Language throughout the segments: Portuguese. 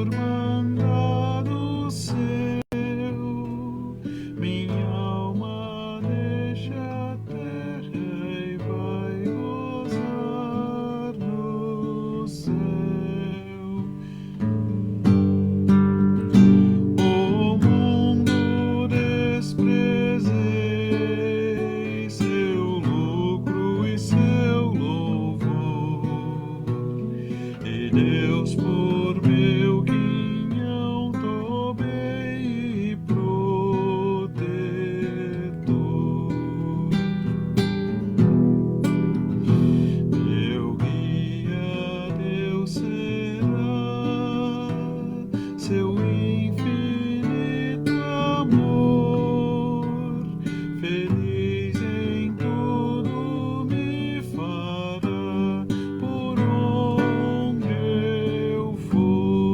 por mandado seu, minha alma deixa a terra e vai gozar no céu. O mundo desprezei, seu lucro e seu louvor, e Deus por meu guinhão tomei e protetor. Meu guia Deus será, seu infinito amor, feliz em tudo me fará, por onde eu for.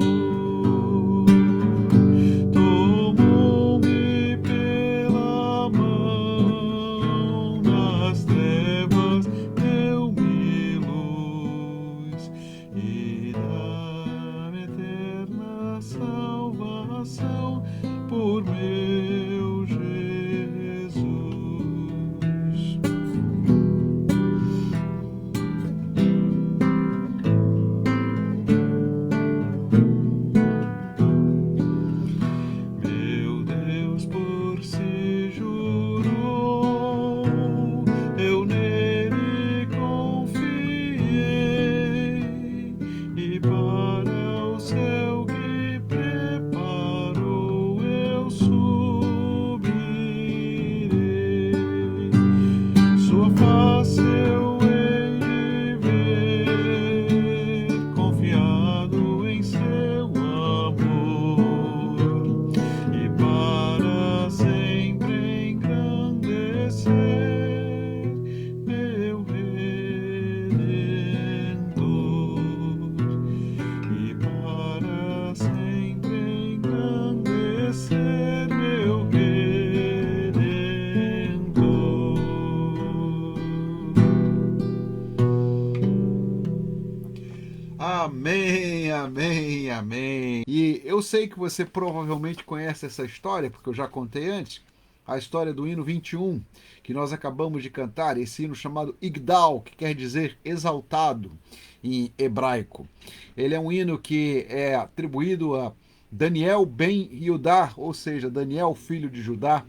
Tomou-me pela mão, nas trevas deu-me luz, e dá-me eterna salvação por meu Jesus. Meu Deus por si jurou, eu nele confiei, e para o céu que preparou eu subirei. Sua face eu hei de ver, confiado em seu amor, e para sempre engrandecer meu Redentor, e para sempre engrandecer meu Redentor. Amém, amém, amém. E eu sei que você provavelmente conhece essa história, porque eu já contei antes, a história do hino 21, que nós acabamos de cantar, esse hino chamado Igdal, que quer dizer exaltado em hebraico. Ele é um hino que é atribuído a Daniel ben Yudá, ou seja, Daniel, filho de Judá,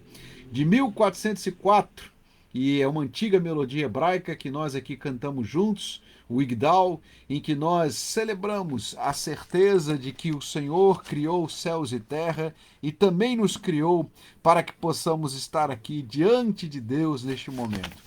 de 1404, e é uma antiga melodia hebraica que nós aqui cantamos juntos, o Igdal, em que nós celebramos a certeza de que o Senhor criou os céus e terra e também nos criou para que possamos estar aqui diante de Deus neste momento.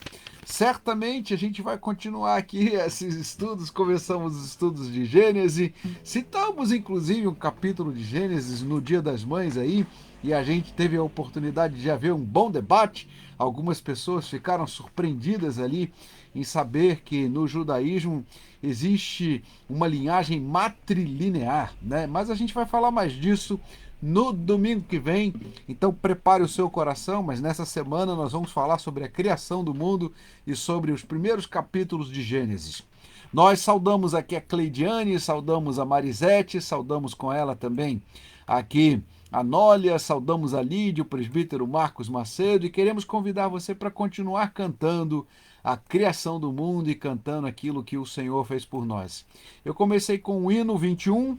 Certamente a gente vai continuar aqui esses estudos, começamos os estudos de Gênesis, citamos inclusive um capítulo de Gênesis no Dia das Mães aí, e a gente teve a oportunidade de haver um bom debate. Algumas pessoas ficaram surpreendidas ali em saber que no judaísmo existe uma linhagem matrilinear, né? Mas a gente vai falar mais disso no domingo que vem, então prepare o seu coração, mas nessa semana nós vamos falar sobre a criação do mundo e sobre os primeiros capítulos de Gênesis. Nós saudamos aqui a Cleidiane, saudamos a Marisete, saudamos com ela também aqui a Nólia, saudamos a Lídia, o presbítero Marcos Macedo, e queremos convidar você para continuar cantando a criação do mundo e cantando aquilo que o Senhor fez por nós. Eu comecei com o hino 21,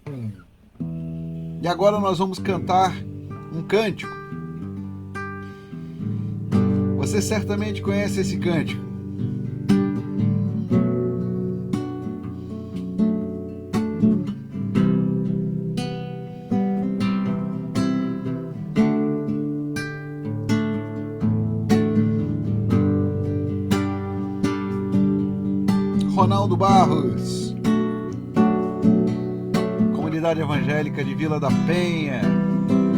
e agora nós vamos cantar um cântico. Você certamente conhece esse cântico. Ronaldo Barros, Comunidade Evangélica de Vila da Penha,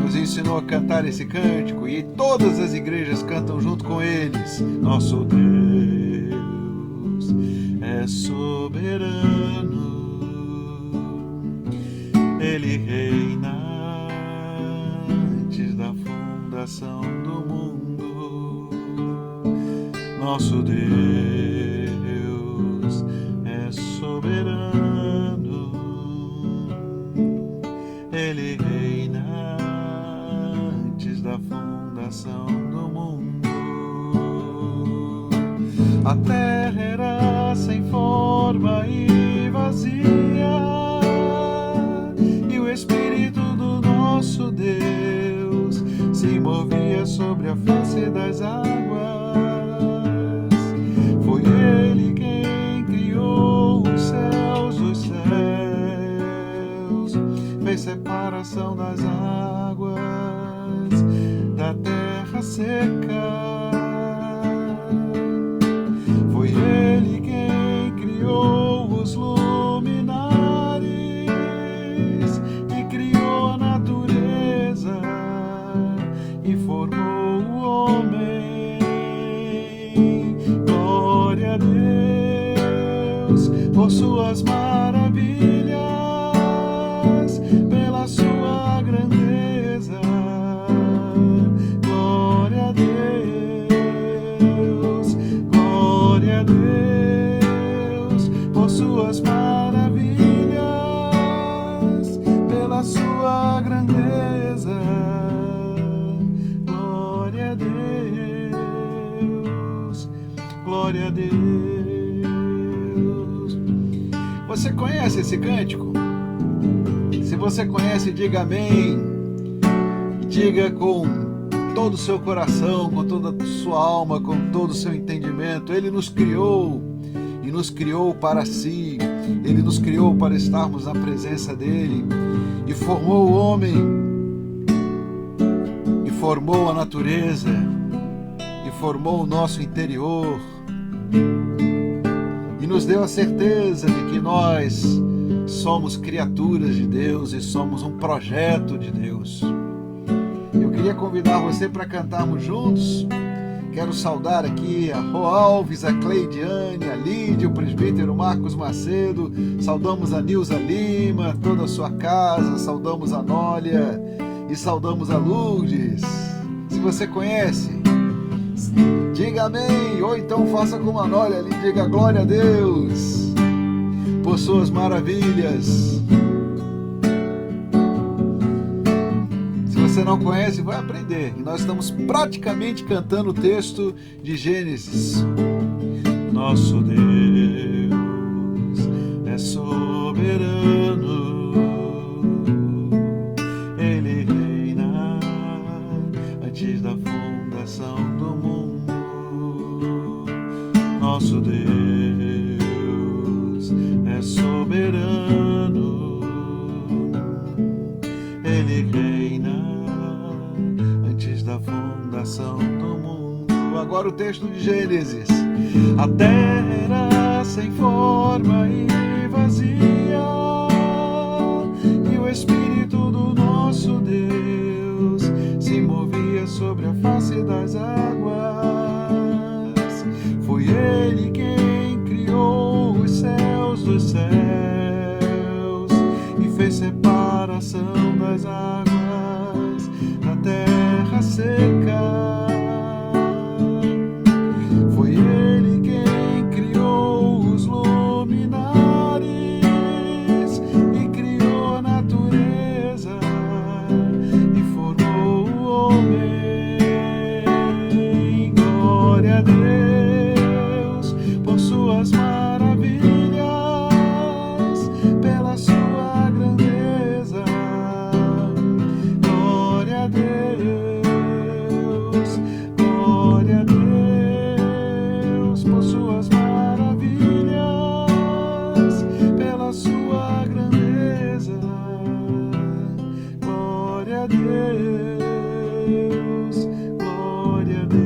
nos ensinou a cantar esse cântico, e todas as igrejas cantam junto com eles. Nosso Deus é soberano, Ele reina antes da fundação do mundo. Nosso Deus é soberano, Ele Ele reina antes da fundação do mundo. A terra era sem forma e vazia, e o Espírito do nosso Deus se movia sobre a face das águas. Foi Ele quem criou os céus dos céus, fez separação das águas da terra seca. Foi Ele quem criou os luminares e criou a natureza e formou o homem. Glória a Deus por suas maravilhas, pela sua grandeza. Glória a Deus, glória a Deus por suas maravilhas, pela sua grandeza. Glória a Deus, glória a Deus. Você conhece esse cântico? Se você conhece, diga amém. Diga com todo o seu coração, com toda a sua alma, com todo o seu entendimento. Ele nos criou e nos criou para si. Ele nos criou para estarmos na presença dele e formou o homem e formou a natureza e formou o nosso interior e nos deu a certeza de que nós somos criaturas de Deus e somos um projeto de Deus. Eu queria convidar você para cantarmos juntos. Quero saudar aqui a Rô Alves, a Cleidiane, a Lídia, o presbítero Marcos Macedo. Saudamos a Nilza Lima, toda a sua casa. Saudamos a Nólia e saudamos a Lourdes. Se você conhece, diga amém, ou então faça como a Nólia ali, diga glória a Deus por suas maravilhas. Se você não conhece, vai aprender. E nós estamos praticamente cantando o texto de Gênesis. Nosso Deus é soberano, Ele reina antes da fundação do mundo. Nosso Deus é soberano, Ele reina antes da fundação do mundo. Agora o texto de Gênesis. A terra era sem forma e vazia, e o Espírito do nosso Deus se movia sobre a face das águas. Foi Ele quem criou os céus dos céus e fez separação das águas da terra seca. Foi Ele quem criou os luminares e criou a natureza e formou o homem. Glória a Deus por suas maravilhas, pela sua grandeza. Glória a Deus, glória a Deus por suas maravilhas, pela sua grandeza. Glória a Deus, glória a Deus.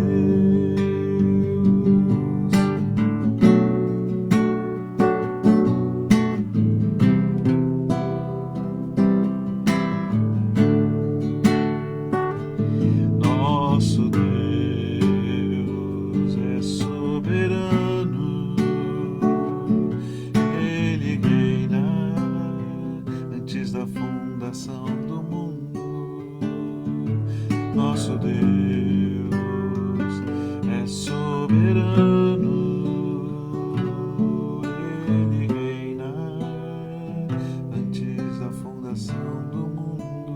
Nosso Deus é soberano, Ele reina antes da fundação do mundo. Nosso Deus é soberano, Ele reina antes da fundação do mundo.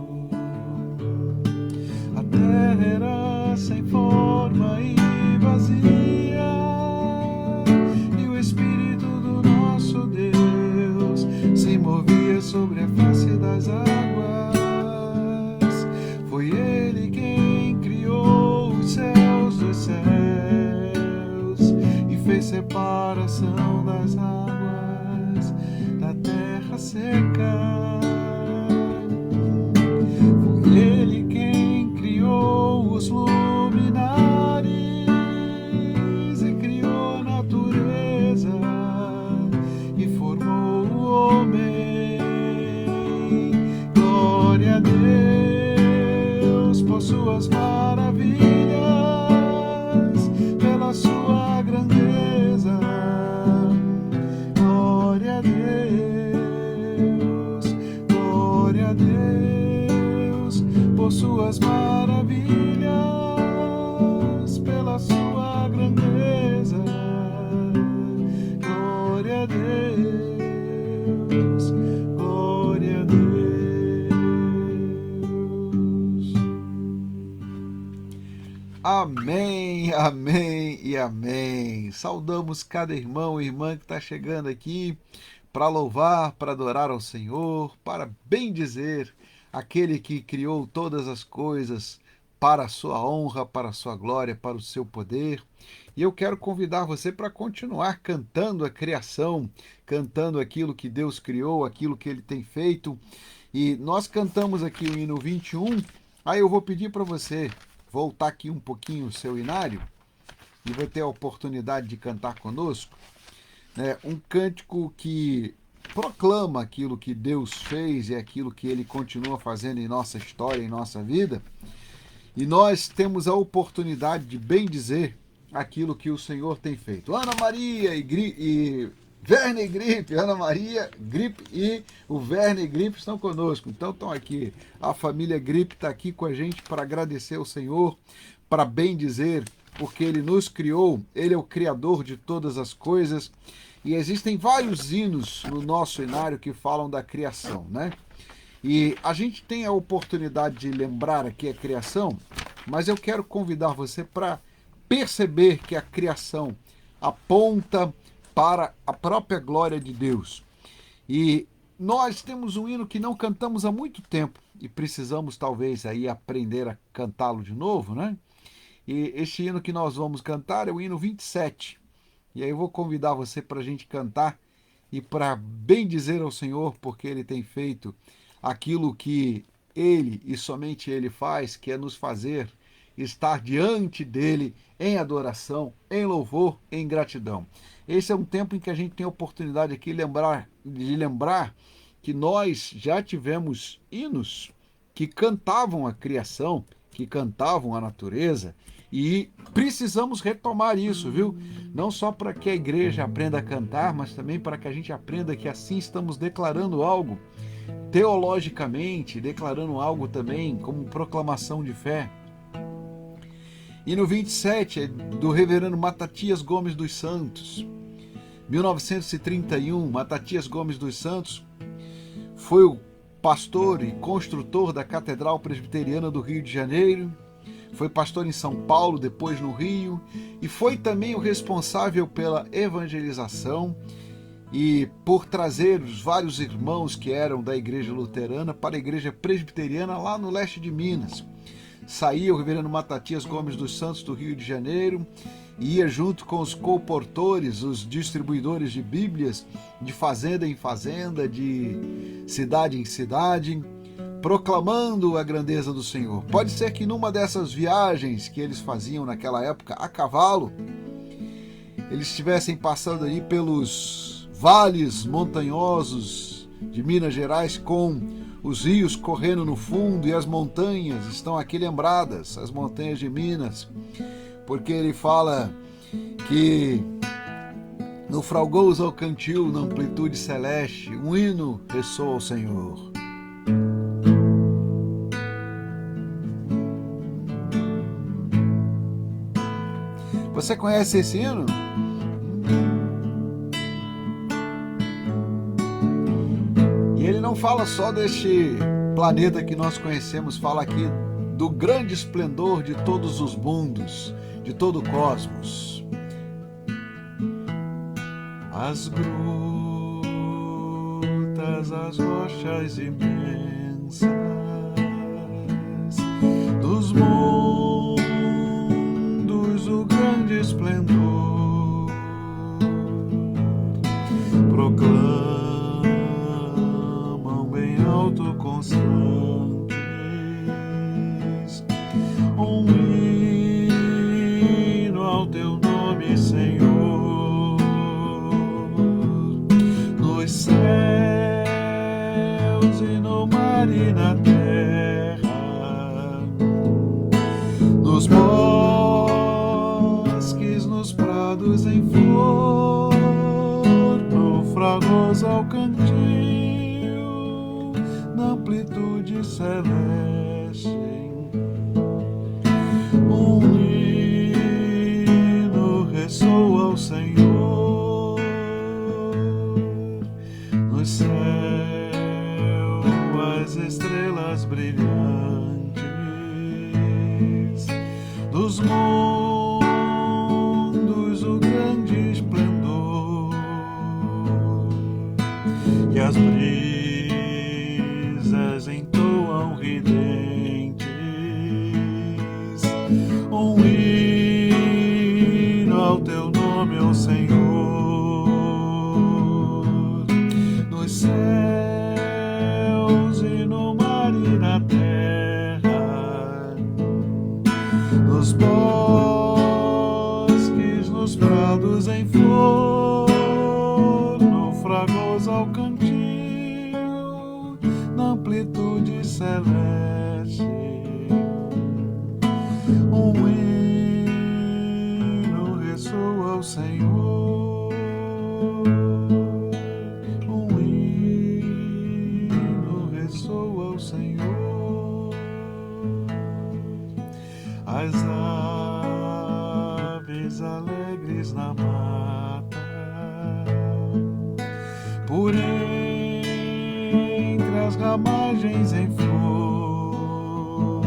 terra era sem forma e vazia, e o Espírito do nosso Deus se movia sobre a face das águas. Foi Ele quem criou os céus dos céus e fez separação das águas da terra seca. Foi Ele quem criou os luminares e criou a natureza e formou o homem. Glória a Deus por suas maravilhas, pela sua grandeza. Glória a Deus, glória a Deus por suas maravilhas, pela sua grandeza. Glória a Deus, glória a Deus. Amém, amém e amém. Saudamos cada irmão e irmã que está chegando aqui para louvar, para adorar ao Senhor, para bendizer aquele que criou todas as coisas para a sua honra, para a sua glória, para o seu poder. E eu quero convidar você para continuar cantando a criação, cantando aquilo que Deus criou, aquilo que Ele tem feito. E nós cantamos aqui o hino 21, aí eu vou pedir para você voltar aqui um pouquinho o seu inário e vai ter a oportunidade de cantar conosco, né? Um cântico que proclama aquilo que Deus fez e aquilo que Ele continua fazendo em nossa história, em nossa vida. E nós temos a oportunidade de bem dizer aquilo que o Senhor tem feito. Ana Maria e Verne Grip, Ana Maria Grip e o Verne Grip estão conosco. Então estão aqui, a família Grip está aqui com a gente para agradecer ao Senhor, para bem dizer, porque Ele nos criou, Ele é o Criador de todas as coisas. E existem vários hinos no nosso inário que falam da criação, né? E a gente tem a oportunidade de lembrar aqui a criação, mas eu quero convidar você para perceber que a criação aponta para a própria glória de Deus. E nós temos um hino que não cantamos há muito tempo e precisamos talvez aí aprender a cantá-lo de novo, né? E este hino que nós vamos cantar é o hino 27. E aí eu vou convidar você para a gente cantar e para bem dizer ao Senhor, porque Ele tem feito aquilo que Ele e somente Ele faz, que é nos fazer estar diante dEle em adoração, em louvor, em gratidão. Esse é um tempo em que a gente tem a oportunidade aqui de lembrar que nós já tivemos hinos que cantavam a criação, que cantavam a natureza, e precisamos retomar isso, viu? Não só para que a igreja aprenda a cantar, mas também para que a gente aprenda que assim estamos declarando algo teologicamente, declarando algo também como proclamação de fé. E no 27 é do reverendo Matatias Gomes dos Santos, 1931. Matatias Gomes dos Santos foi o pastor e construtor da Catedral Presbiteriana do Rio de Janeiro, foi pastor em São Paulo, depois no Rio, e foi também o responsável pela evangelização e por trazer os vários irmãos que eram da igreja luterana para a igreja presbiteriana lá no leste de Minas. Saía o reverendo Matatias Gomes dos Santos do Rio de Janeiro e ia junto com os colportores, os distribuidores de Bíblias, de fazenda em fazenda, de cidade em cidade, proclamando a grandeza do Senhor. Pode ser que numa dessas viagens que eles faziam naquela época a cavalo, eles estivessem passando ali pelos vales montanhosos de Minas Gerais, com os rios correndo no fundo, e as montanhas estão aqui lembradas, as montanhas de Minas, porque ele fala que no fraugoso ao cantil, na amplitude celeste, um hino ressoa ao Senhor. Você conhece esse hino? E ele não fala só deste planeta que nós conhecemos, fala aqui do grande esplendor de todos os mundos, de todo o cosmos. As grutas, as rochas imensas dos mundos, o grande esplendor proclamam bem alto constantes um hino ao teu nome, Senhor, nos céus e no mar e na terra, nos bosques, nos prados em flor, no fragoso ao cantil, na amplitude celeste, um hino ressoa ao Senhor, no céu as estrelas brilhantes dos mundos, o grande esplendor, e as brisas entoam ridentes um hino ao teu nome, ó Senhor, nos céus e no mar e na terra, nos bosques, nos prados em flor, no fragoso ao cantil, na amplitude celeste, um hino ressoa ao Senhor, um hino ressoa ao Senhor. As aves alegres na mata, por entre as ramagens em flor,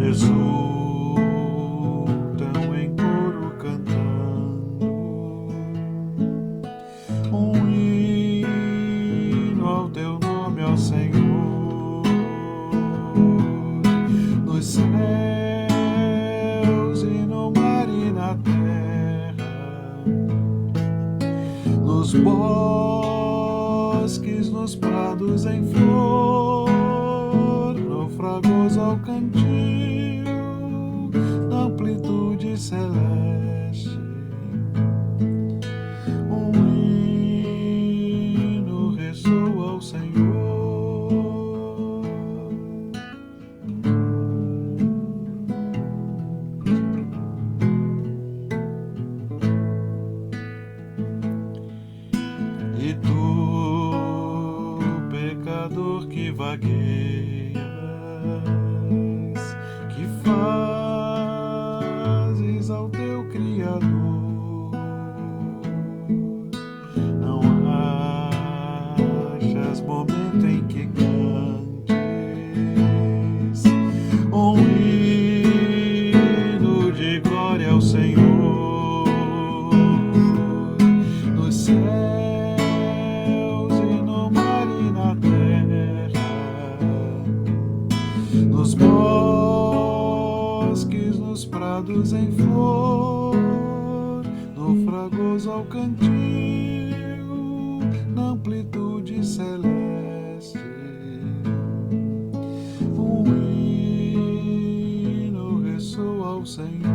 exultam em coro cantando um hino ao teu nome, ó Senhor, nos céus e no mar e na terra, nos bosques, nos prados em flor, no fragoso ao cantil, na amplitude celeste, um hino ressoa ao Senhor. E tu, pecador que vagueias, que fazes ao teu Criador, não achas momento em que cantes um hino de glória ao Senhor, nos céus e no mar e na terra, nos bosques, nos prados em flor, no fragoso ao cantil, na amplitude celeste, um hino ressoa ao Senhor,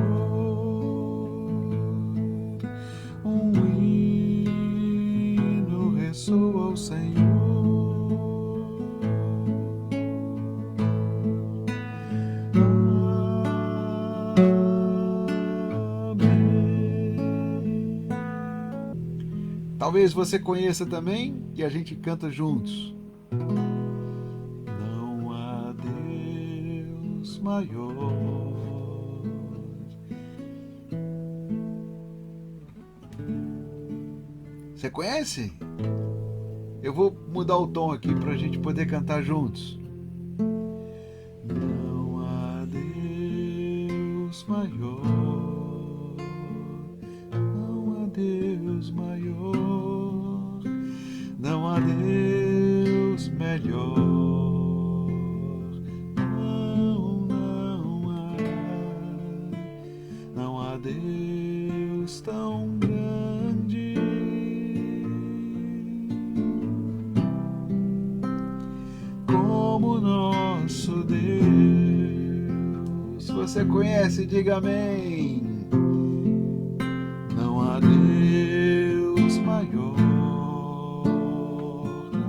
um hino ressoa ao Senhor. Talvez você conheça também e a gente canta juntos. Não há Deus maior. Você conhece? Eu vou mudar o tom aqui para a gente poder cantar juntos. Não maior, não há Deus maior, não há Deus melhor, não há Deus tão grande. Como nosso Deus. Se você conhece, diga amém. Não há Deus maior,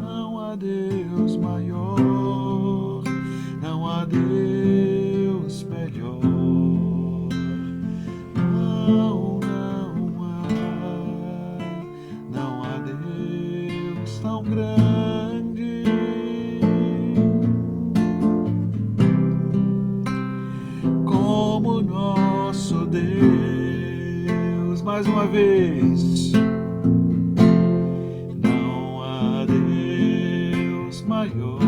não há Deus maior, não há Deus melhor. Não há Deus tão grande. Como nosso Deus. Mais uma vez. Não há Deus maior,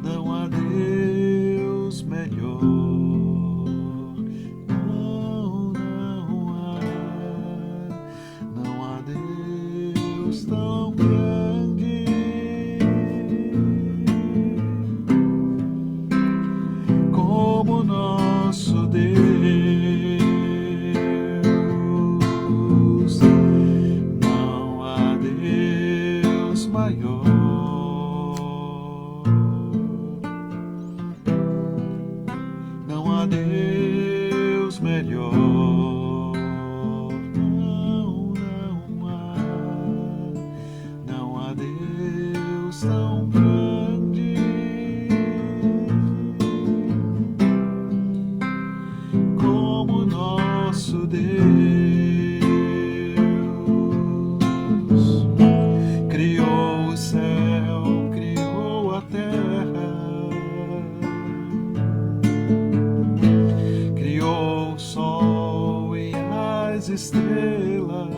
não há Deus melhor, não há Deus tão grande. Como nosso Deus. Não há Deus maior, não há Deus melhor, não há Deus tão grande. Como nosso Deus. Criou o céu, criou a terra, criou o sol e as estrelas,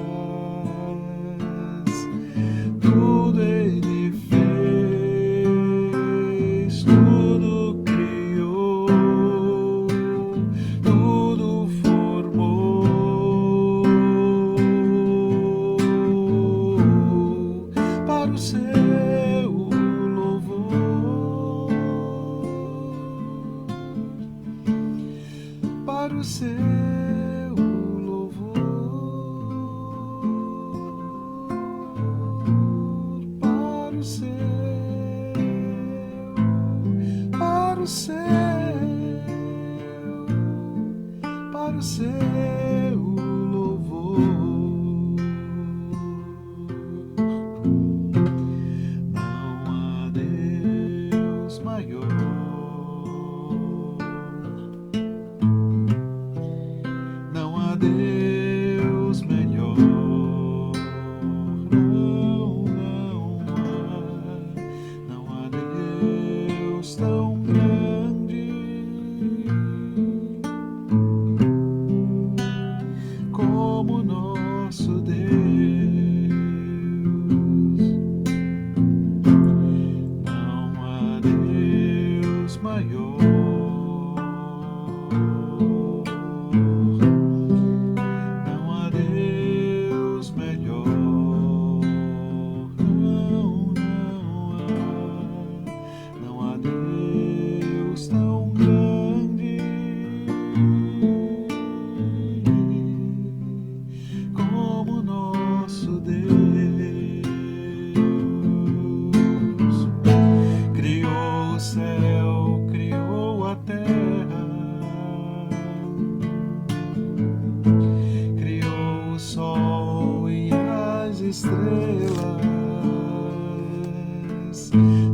tudo Ele fez, tudo criou, tudo formou para o seu louvor, para o seu louvor, para o seu, para o seu, para o seu louvor. Não há Deus maior, não há Deus melhor, não há Deus tão grande. Como nosso Deus. Não há Deus maior, não há Deus melhor, não há Deus tão grande. Como nosso Deus. Criou o céu, criou a terra, criou o sol e as estrelas,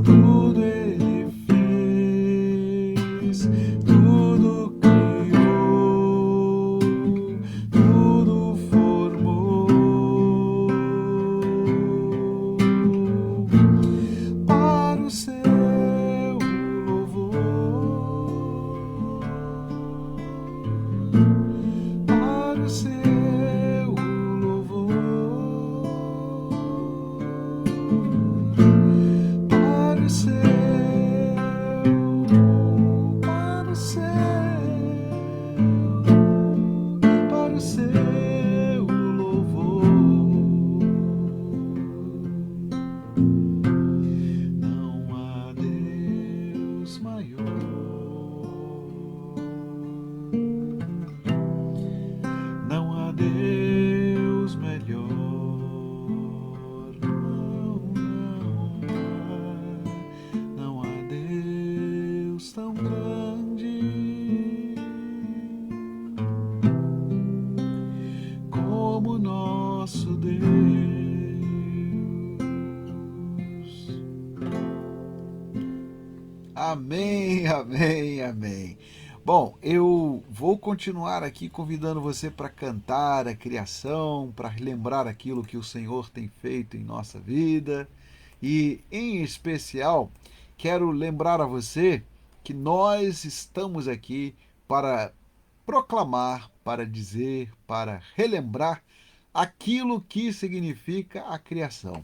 tudo Ele fez, tudo criou, tudo formou para o seu louvor, para o seu louvor, para o Não há Deus maior. Não há Deus melhor. Não há Deus tão grande como nosso Deus. Amém, amém, amém. Bom, eu vou continuar aqui convidando você para cantar a criação, para relembrar aquilo que o Senhor tem feito em nossa vida. E, em especial, quero lembrar a você que nós estamos aqui para proclamar, para dizer, para relembrar aquilo que significa a criação.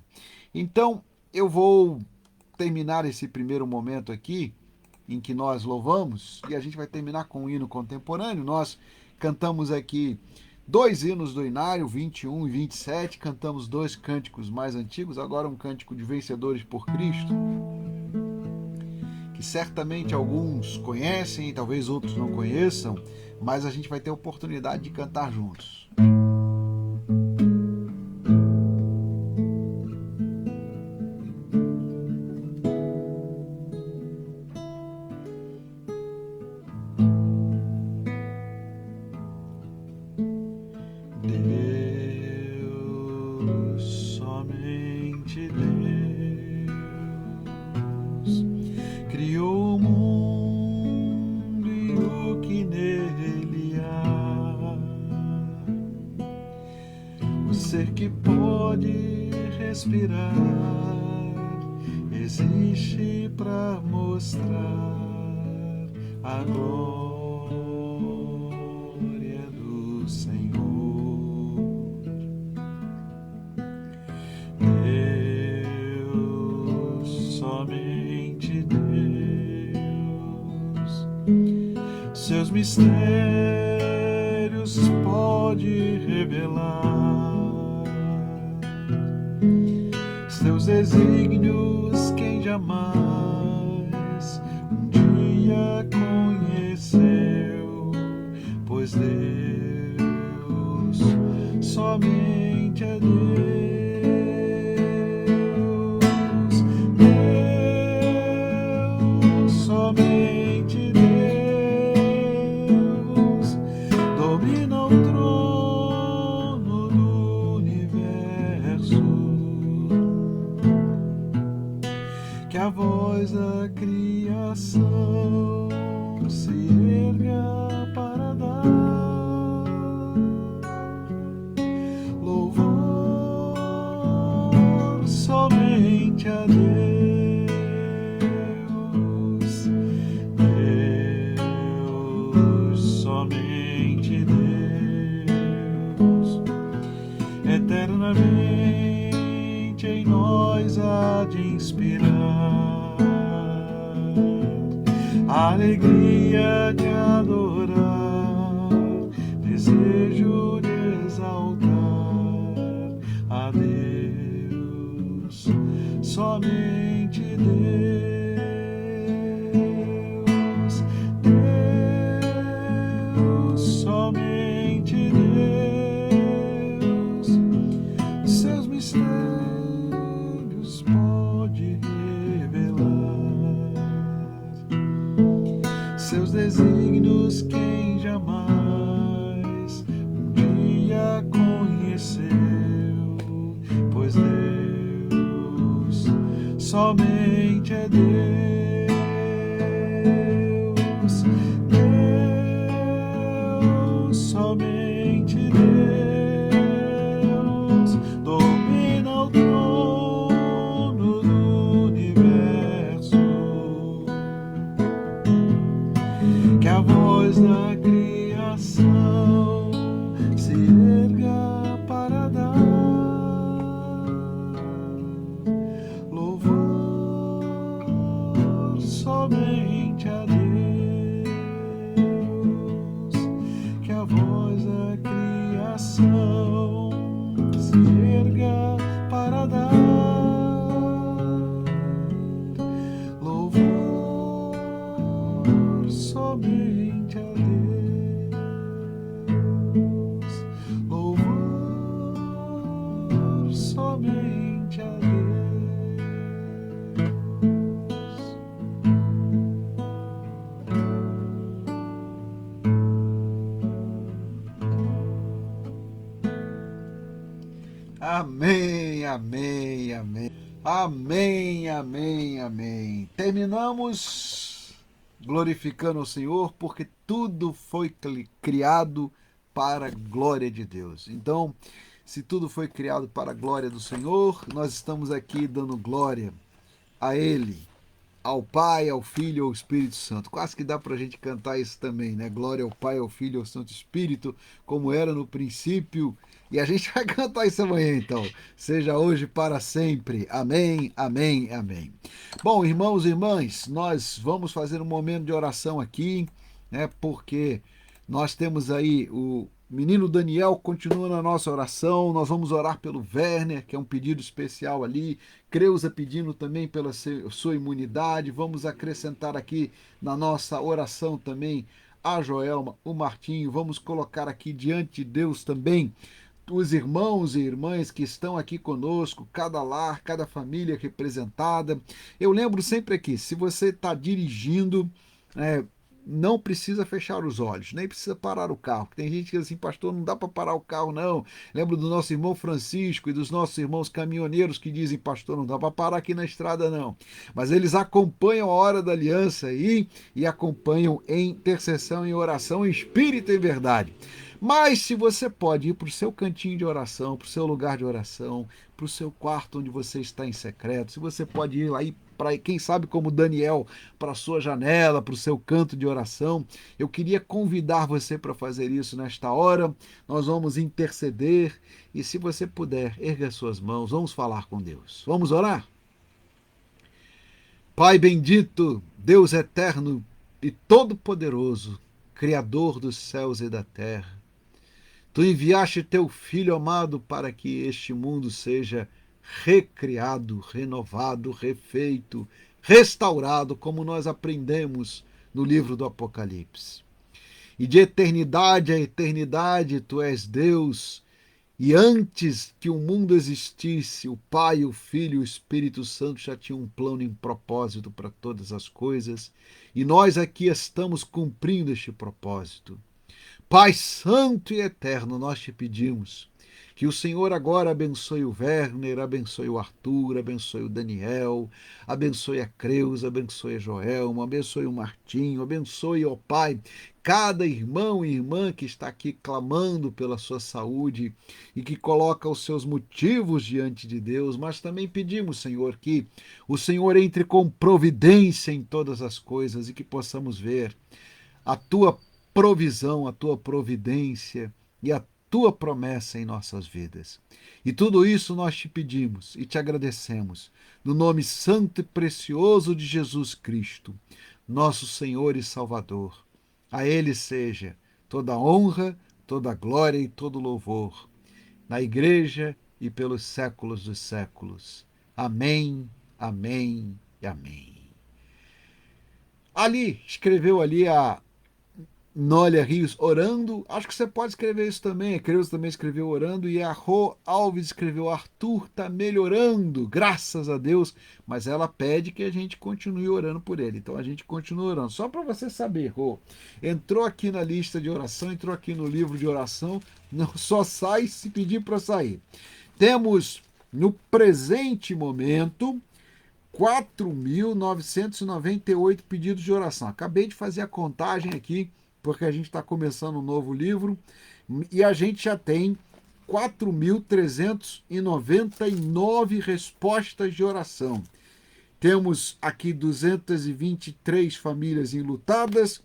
Então, eu vou terminar esse primeiro momento aqui, em que nós louvamos, e a gente vai terminar com um hino contemporâneo. Nós cantamos aqui 2 hinos do Inário, 21 e 27, cantamos 2 cânticos mais antigos, agora um cântico de Vencedores por Cristo, que certamente alguns conhecem, talvez outros não conheçam, mas a gente vai ter a oportunidade de cantar juntos. Criou o mundo e o que nele há, o ser que pode respirar existe para mostrar a glória do Senhor. Deus, somente Deus, seus mistérios pode revelar, seus desígnios quem jamais um dia conheceu, pois Deus somente é Deus. Somente Deus domina o trono do universo. Que a voz da criação se erga para dar louvor somente a Deus. Somente Deus, eternamente em nós há de inspirar a alegria de adorar, desejo de exaltar a Deus, somente Deus. Somente Deus, seus mistérios pode revelar, seus desígnios quem jamais um dia conheceu, pois Deus somente é Deus. Somente Deus domina o trono do universo. Que a voz da criação se erga para dar louvor somente a Deus. A voz da criação se erga para dar Amém, amém, amém. Amém, amém, amém. Terminamos glorificando o Senhor, porque tudo foi criado para a glória de Deus. Então, se tudo foi criado para a glória do Senhor, nós estamos aqui dando glória a Ele, ao Pai, ao Filho e ao Espírito Santo. Quase que dá para a gente cantar isso também, né? Glória ao Pai, ao Filho e ao Santo Espírito, como era no princípio. E a gente vai cantar isso amanhã, então. Seja hoje para sempre. Amém, amém, amém. Bom, irmãos e irmãs, nós vamos fazer um momento de oração aqui, né? Porque nós temos aí o menino Daniel continua na nossa oração. Nós vamos orar pelo Werner, que é um pedido especial ali. Creuza pedindo também pela sua imunidade. Vamos acrescentar aqui na nossa oração também a Joelma, o Martinho. Vamos colocar aqui diante de Deus também os irmãos e irmãs que estão aqui conosco, cada lar, cada família representada. Eu lembro sempre aqui, se você está dirigindo, não precisa fechar os olhos, nem precisa parar o carro. Tem gente que diz assim, pastor, não dá para parar o carro, não. Lembro do nosso irmão Francisco e dos nossos irmãos caminhoneiros que dizem, pastor, não dá para parar aqui na estrada, não. Mas eles acompanham a hora da aliança aí e acompanham em intercessão, em oração, em espírito e em verdade. Mas se você pode ir para o seu cantinho de oração, para o seu lugar de oração, para o seu quarto onde você está em secreto, se você pode ir aí para, quem sabe como Daniel, para a sua janela, para o seu canto de oração, eu queria convidar você para fazer isso nesta hora. Nós vamos interceder e se você puder, erga as suas mãos, vamos falar com Deus. Vamos orar? Pai bendito, Deus eterno e todo-poderoso, Criador dos céus e da terra, Tu enviaste teu Filho amado para que este mundo seja recriado, renovado, refeito, restaurado, como nós aprendemos no livro do Apocalipse. E de eternidade a eternidade tu és Deus, e antes que o mundo existisse, o Pai, o Filho e o Espírito Santo já tinham um plano e um propósito para todas as coisas, e nós aqui estamos cumprindo este propósito. Pai Santo e Eterno, nós te pedimos que o Senhor agora abençoe o Werner, abençoe o Arthur, abençoe o Daniel, abençoe a Creuza, abençoe a Joelma, abençoe o Martinho, abençoe, ó Pai, cada irmão e irmã que está aqui clamando pela sua saúde e que coloca os seus motivos diante de Deus, mas também pedimos, Senhor, que o Senhor entre com providência em todas as coisas e que possamos ver a tua provisão, a tua providência e a tua promessa em nossas vidas. E tudo isso nós te pedimos e te agradecemos, no nome santo e precioso de Jesus Cristo, nosso Senhor e Salvador. A Ele seja toda honra, toda glória e todo louvor, na Igreja e pelos séculos dos séculos. Amém, amém e amém. Ali, escreveu ali a Nólia Rios orando, acho que você pode escrever isso também, a Creuza também escreveu orando e a Rô Alves escreveu Arthur está melhorando, graças a Deus, mas ela pede que a gente continue orando por ele, então a gente continua orando, só para você saber, Rô, entrou aqui na lista de oração, entrou aqui no livro de oração, não só sai se pedir para sair. Temos no presente momento 4.998 pedidos de oração, acabei de fazer a contagem aqui, porque a gente está começando um novo livro e a gente já tem 4.399 respostas de oração. Temos aqui 223 famílias enlutadas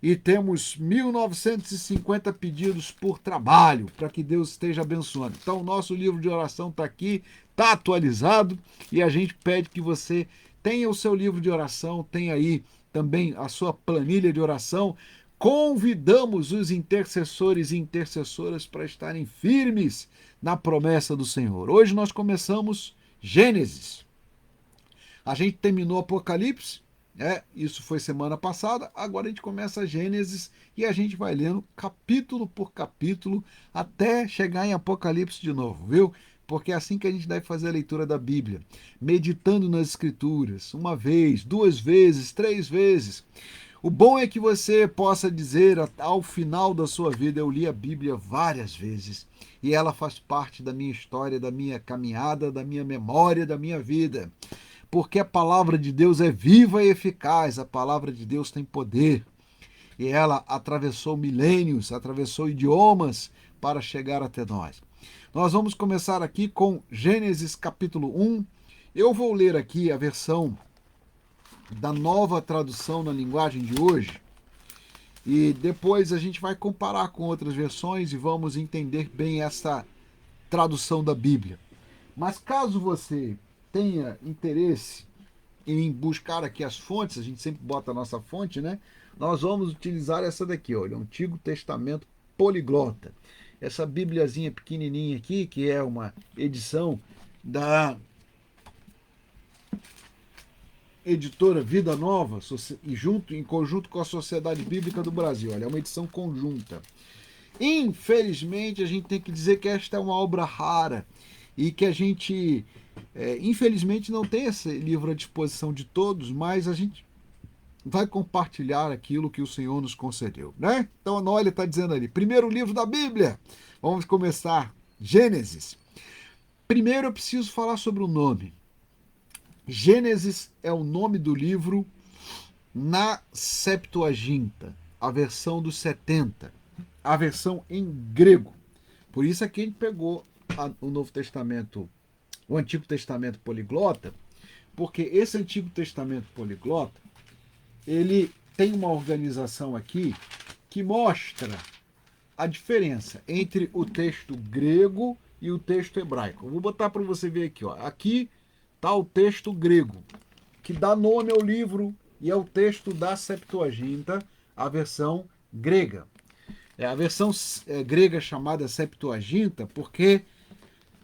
e temos 1.950 pedidos por trabalho, para que Deus esteja abençoando. Então, o nosso livro de oração está aqui, está atualizado e a gente pede que você tenha o seu livro de oração, tenha aí também a sua planilha de oração. Convidamos os intercessores e intercessoras para estarem firmes na promessa do Senhor. Hoje nós começamos Gênesis. A gente terminou Apocalipse, isso foi semana passada, agora a gente começa Gênesis e a gente vai lendo capítulo por capítulo até chegar em Apocalipse de novo, viu? Porque é assim que a gente deve fazer a leitura da Bíblia, meditando nas Escrituras, uma vez, duas vezes, três vezes. O bom é que você possa dizer ao final da sua vida: eu li a Bíblia várias vezes e ela faz parte da minha história, da minha caminhada, da minha memória, da minha vida. Porque a palavra de Deus é viva e eficaz, a palavra de Deus tem poder. E ela atravessou milênios, atravessou idiomas para chegar até nós. Nós vamos começar aqui com Gênesis capítulo 1. Eu vou ler aqui a versão da nova tradução na linguagem de hoje e depois a gente vai comparar com outras versões e vamos entender bem essa tradução da Bíblia. Mas caso você tenha interesse em buscar aqui as fontes, a gente sempre bota a nossa fonte, né? Nós vamos utilizar essa daqui, olha, o Antigo Testamento Poliglota. Essa bibliazinha pequenininha aqui, que é uma edição da editora Vida Nova, em conjunto com a Sociedade Bíblica do Brasil. Olha, é uma edição conjunta. Infelizmente, a gente tem que dizer que esta é uma obra rara e que a gente, infelizmente, não tem esse livro à disposição de todos, mas a gente vai compartilhar aquilo que o Senhor nos concedeu, né? Então, a Noélia está dizendo ali, primeiro livro da Bíblia. Vamos começar, Gênesis. Primeiro eu preciso falar sobre o nome. Gênesis é o nome do livro na Septuaginta, a versão dos 70, a versão em grego. Por isso é que a gente pegou o Novo Testamento, o Antigo Testamento poliglota, porque esse Antigo Testamento poliglota, ele tem uma organização aqui que mostra a diferença entre o texto grego e o texto hebraico. Eu vou botar para você ver aqui, ó. Aqui está o texto grego, que dá nome ao livro, e é o texto da Septuaginta, a versão grega. É a versão grega chamada Septuaginta porque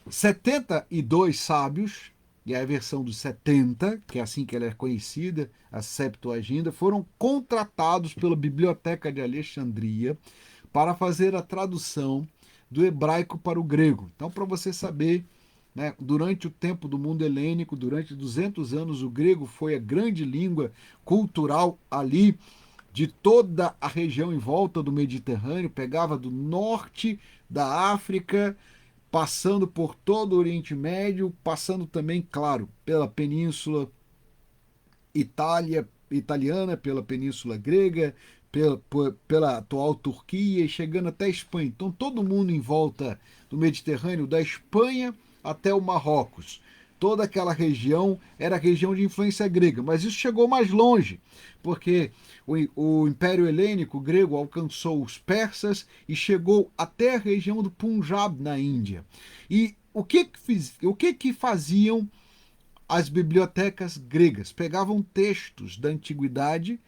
72 sábios, e é a versão dos 70, que é assim que ela é conhecida, a Septuaginta, foram contratados pela Biblioteca de Alexandria para fazer a tradução do hebraico para o grego. Então, para você saber, né, durante o tempo do mundo helênico, durante 200 anos, o grego foi a grande língua cultural ali de toda a região em volta do Mediterrâneo, pegava do norte da África, passando por todo o Oriente Médio, passando também, claro, pela Península italiana, pela Península Grega, pela atual Turquia e chegando até a Espanha. Então todo mundo em volta do Mediterrâneo, da Espanha até o Marrocos. Toda aquela região era a região de influência grega, mas isso chegou mais longe, porque o Império Helênico grego alcançou os persas e chegou até a região do Punjab, na Índia. E o que faziam as bibliotecas gregas? Pegavam textos da antiguidade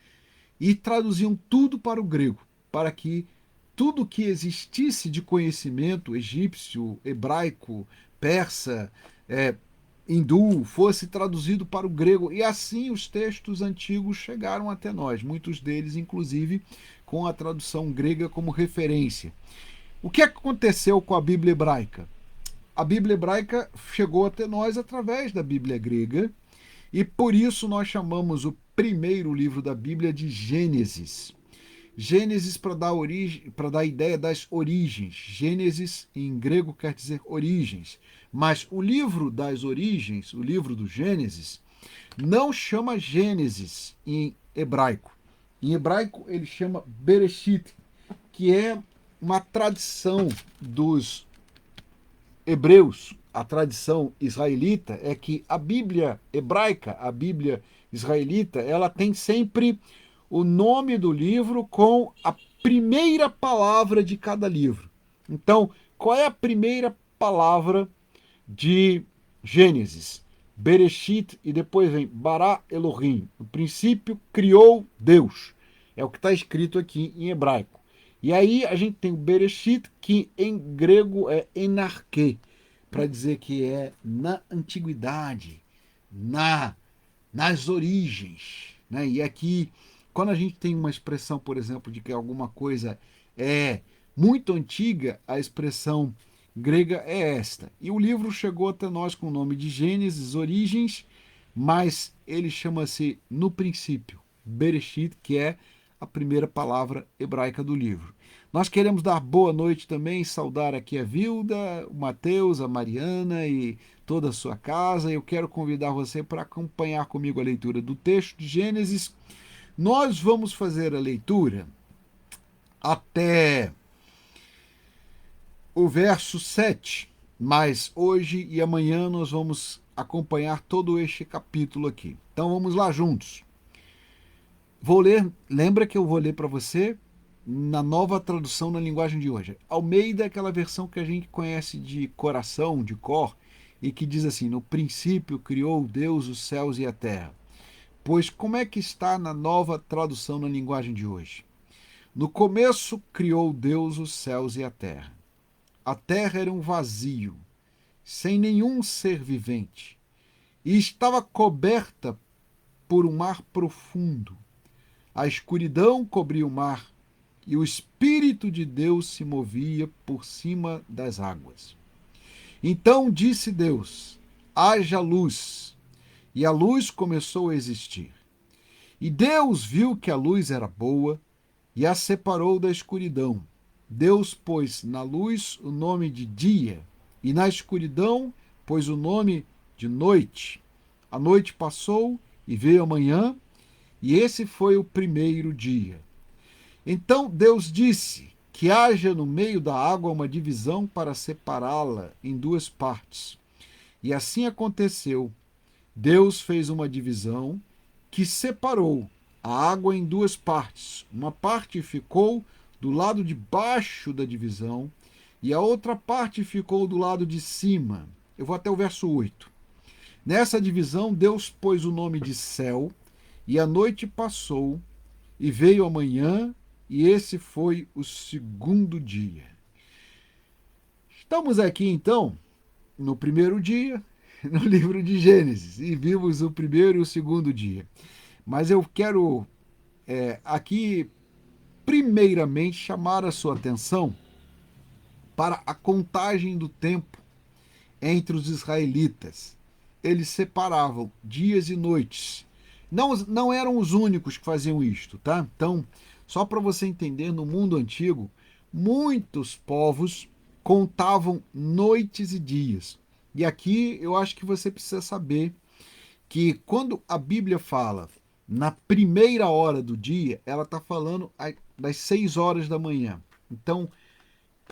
e traduziam tudo para o grego, para que tudo que existisse de conhecimento egípcio, hebraico, persa, hindu fosse traduzido para o grego, e assim os textos antigos chegaram até nós, muitos deles inclusive com a tradução grega como referência. O que aconteceu com a Bíblia hebraica? A Bíblia hebraica chegou até nós através da Bíblia grega, e por isso nós chamamos o primeiro livro da Bíblia de Gênesis. Gênesis para dar a ideia das origens. Gênesis em grego quer dizer origens. Mas o livro das origens, o livro do Gênesis, não chama Gênesis em hebraico. Em hebraico ele chama Bereshit, que é uma tradição dos hebreus. A tradição israelita é que a Bíblia hebraica, a Bíblia israelita, ela tem sempre o nome do livro com a primeira palavra de cada livro. Então, qual é a primeira palavra de Gênesis? Bereshit, e depois vem Bara Elohim. No princípio criou Deus. É o que está escrito aqui em hebraico. E aí a gente tem o Bereshit, que em grego é enarque, para dizer que é na antiguidade, nas origens. Né? E aqui, quando a gente tem uma expressão, por exemplo, de que alguma coisa é muito antiga, a expressão grega é esta. E o livro chegou até nós com o nome de Gênesis, Origens, mas ele chama-se no princípio, Bereshit, que é a primeira palavra hebraica do livro. Nós queremos dar boa noite também, saudar aqui a Vilda, o Mateus, a Mariana e toda a sua casa. Eu quero convidar você para acompanhar comigo a leitura do texto de Gênesis. Nós vamos fazer a leitura até o verso 7, mas hoje e amanhã nós vamos acompanhar todo este capítulo aqui. Então vamos lá juntos. Vou ler, lembra que eu vou ler para você na nova tradução na linguagem de hoje. Almeida é aquela versão que a gente conhece de coração, de cor, e que diz assim: no princípio criou Deus os céus e a terra. Pois como é que está na nova tradução na linguagem de hoje? No começo criou Deus os céus e a terra. A terra era um vazio, sem nenhum ser vivente, e estava coberta por um mar profundo. A escuridão cobria o mar, e o Espírito de Deus se movia por cima das águas. Então disse Deus: haja luz, e a luz começou a existir. E Deus viu que a luz era boa, e a separou da escuridão. Deus pôs na luz o nome de dia, e na escuridão pôs o nome de noite. A noite passou e veio a manhã, e esse foi o primeiro dia. Então Deus disse que haja no meio da água uma divisão para separá-la em duas partes. E assim aconteceu. Deus fez uma divisão que separou a água em duas partes. Uma parte ficou do lado de baixo da divisão e a outra parte ficou do lado de cima. Eu vou até o verso 8. Nessa divisão, Deus pôs o nome de céu, e a noite passou, e veio a manhã, e esse foi o segundo dia. Estamos aqui, então, no primeiro dia, no livro de Gênesis, e vimos o primeiro e o segundo dia. Mas eu quero aqui, primeiramente, chamar a sua atenção para a contagem do tempo entre os israelitas. Eles separavam dias e noites. Não eram os únicos que faziam isto, tá? Então, só para você entender, no mundo antigo, muitos povos contavam noites e dias. E aqui eu acho que você precisa saber que quando a Bíblia fala na primeira hora do dia, ela está falando das 6 horas da manhã. Então,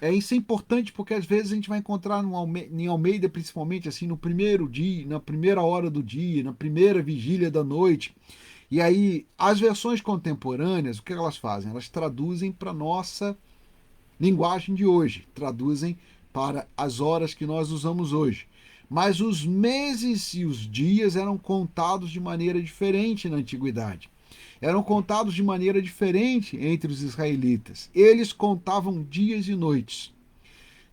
isso é importante porque às vezes a gente vai encontrar em Almeida, principalmente assim, no primeiro dia, na primeira hora do dia, na primeira vigília da noite. E aí, as versões contemporâneas, o que elas fazem? Elas traduzem para a nossa linguagem de hoje, traduzem para as horas que nós usamos hoje. Mas os meses e os dias eram contados de maneira diferente na antiguidade. Eram contados de maneira diferente entre os israelitas. Eles contavam dias e noites.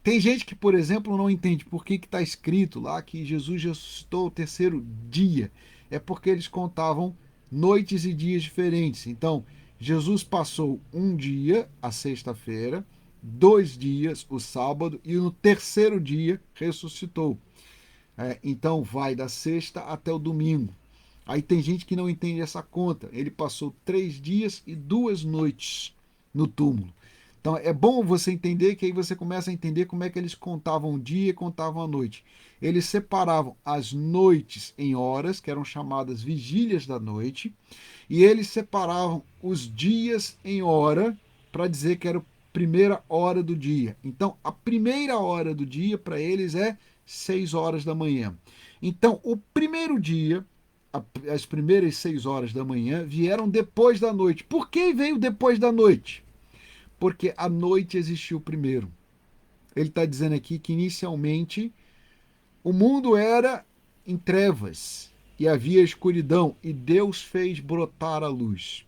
Tem gente que, por exemplo, não entende por que está escrito lá que Jesus ressuscitou o terceiro dia. É porque eles contavam noites e dias diferentes. Então, Jesus passou um dia, a sexta-feira, 2 dias, o sábado, e no terceiro dia ressuscitou. Então, vai da sexta até o domingo. Aí tem gente que não entende essa conta. Ele passou 3 dias e 2 noites no túmulo. Então é bom você entender que aí você começa a entender como é que eles contavam o dia e contavam a noite. Eles separavam as noites em horas, que eram chamadas vigílias da noite, e eles separavam os dias em hora, para dizer que era a primeira hora do dia. Então a primeira hora do dia para eles é 6 horas da manhã. Então o primeiro dia, as primeiras 6 horas da manhã, vieram depois da noite. Por que veio depois da noite? Porque a noite existiu primeiro. Ele está dizendo aqui que inicialmente o mundo era em trevas e havia escuridão, e Deus fez brotar a luz.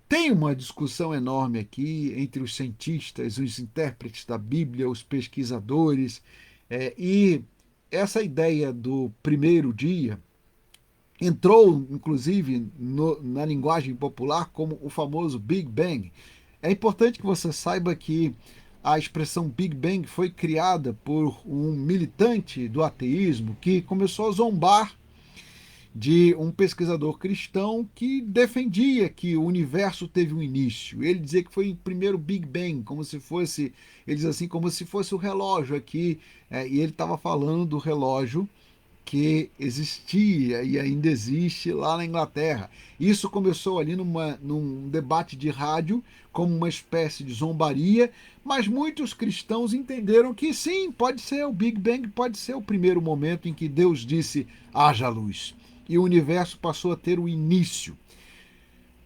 Tem uma discussão enorme aqui entre os cientistas, os intérpretes da Bíblia, os pesquisadores, e essa ideia do primeiro dia entrou, inclusive, na linguagem popular como o famoso Big Bang. É importante que você saiba que a expressão Big Bang foi criada por um militante do ateísmo que começou a zombar de um pesquisador cristão que defendia que o universo teve um início. Ele dizia que foi o primeiro Big Bang, como se fosse, ele diz assim, como se fosse o relógio aqui, e ele estava falando do relógio que existia e ainda existe lá na Inglaterra. Isso começou ali num debate de rádio, como uma espécie de zombaria, mas muitos cristãos entenderam que sim, pode ser o Big Bang, pode ser o primeiro momento em que Deus disse haja luz. E o universo passou a ter o início.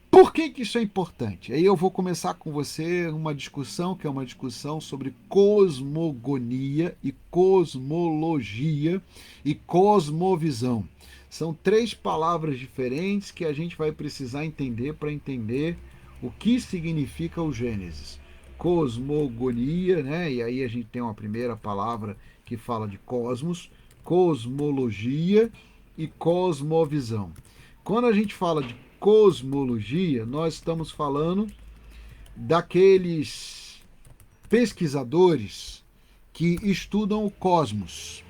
Por que isso é importante? Aí eu vou começar com você uma discussão, que é uma discussão sobre cosmogonia e cosmologia e cosmovisão. São três palavras diferentes que a gente vai precisar entender para entender o que significa o Gênesis. Cosmogonia, né? E aí a gente tem uma primeira palavra que fala de cosmos, cosmologia e cosmovisão. Quando a gente fala de cosmologia, nós estamos falando daqueles pesquisadores que estudam o cosmos.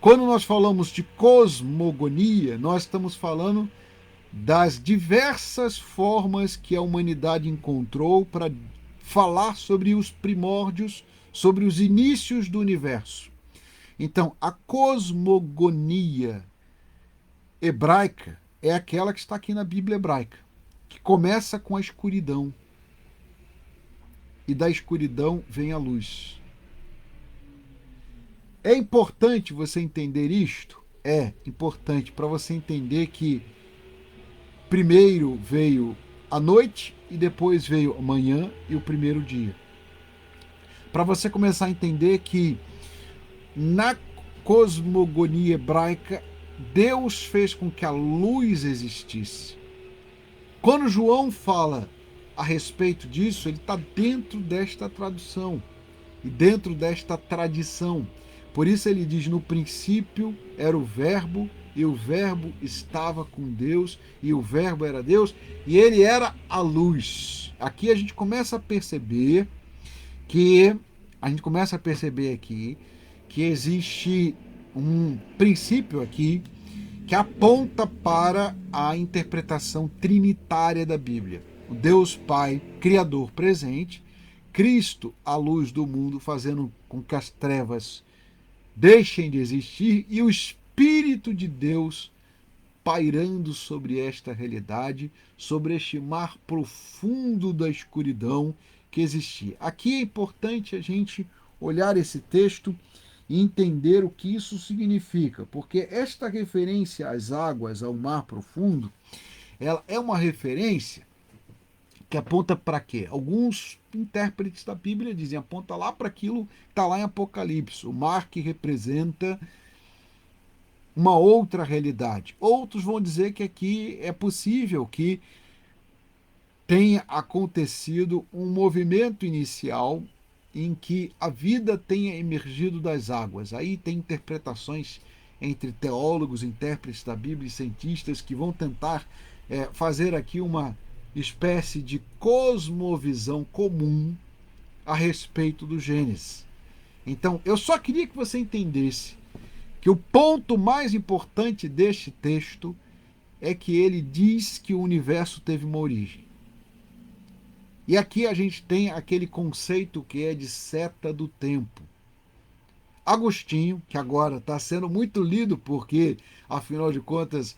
Quando nós falamos de cosmogonia, nós estamos falando das diversas formas que a humanidade encontrou para falar sobre os primórdios, sobre os inícios do universo. Então, a cosmogonia hebraica é aquela que está aqui na Bíblia hebraica, que começa com a escuridão. E da escuridão vem a luz. É importante você entender isto? É importante para você entender que primeiro veio a noite e depois veio a manhã e o primeiro dia. Para você começar a entender que na cosmogonia hebraica Deus fez com que a luz existisse. Quando João fala a respeito disso, ele está dentro desta tradução e dentro desta tradição. Por isso ele diz: no princípio era o Verbo, e o Verbo estava com Deus, e o Verbo era Deus, e ele era a luz. Aqui a gente começa a perceber aqui que existe um princípio aqui que aponta para a interpretação trinitária da Bíblia. O Deus Pai, Criador presente, Cristo, a luz do mundo, fazendo com que as trevas deixem de existir, e o Espírito de Deus pairando sobre esta realidade, sobre este mar profundo da escuridão que existia. Aqui é importante a gente olhar esse texto e entender o que isso significa, porque esta referência às águas, ao mar profundo, ela é uma referência que aponta para quê? Alguns intérpretes da Bíblia dizem aponta lá para aquilo que está lá em Apocalipse, o mar que representa uma outra realidade. Outros vão dizer que aqui é possível que tenha acontecido um movimento inicial em que a vida tenha emergido das águas. Aí tem interpretações entre teólogos, intérpretes da Bíblia e cientistas que vão tentar fazer aqui uma espécie de cosmovisão comum a respeito do Gênesis. Então, eu só queria que você entendesse que o ponto mais importante deste texto é que ele diz que o universo teve uma origem. E aqui a gente tem aquele conceito que é de seta do tempo. Agostinho, que agora está sendo muito lido porque, afinal de contas,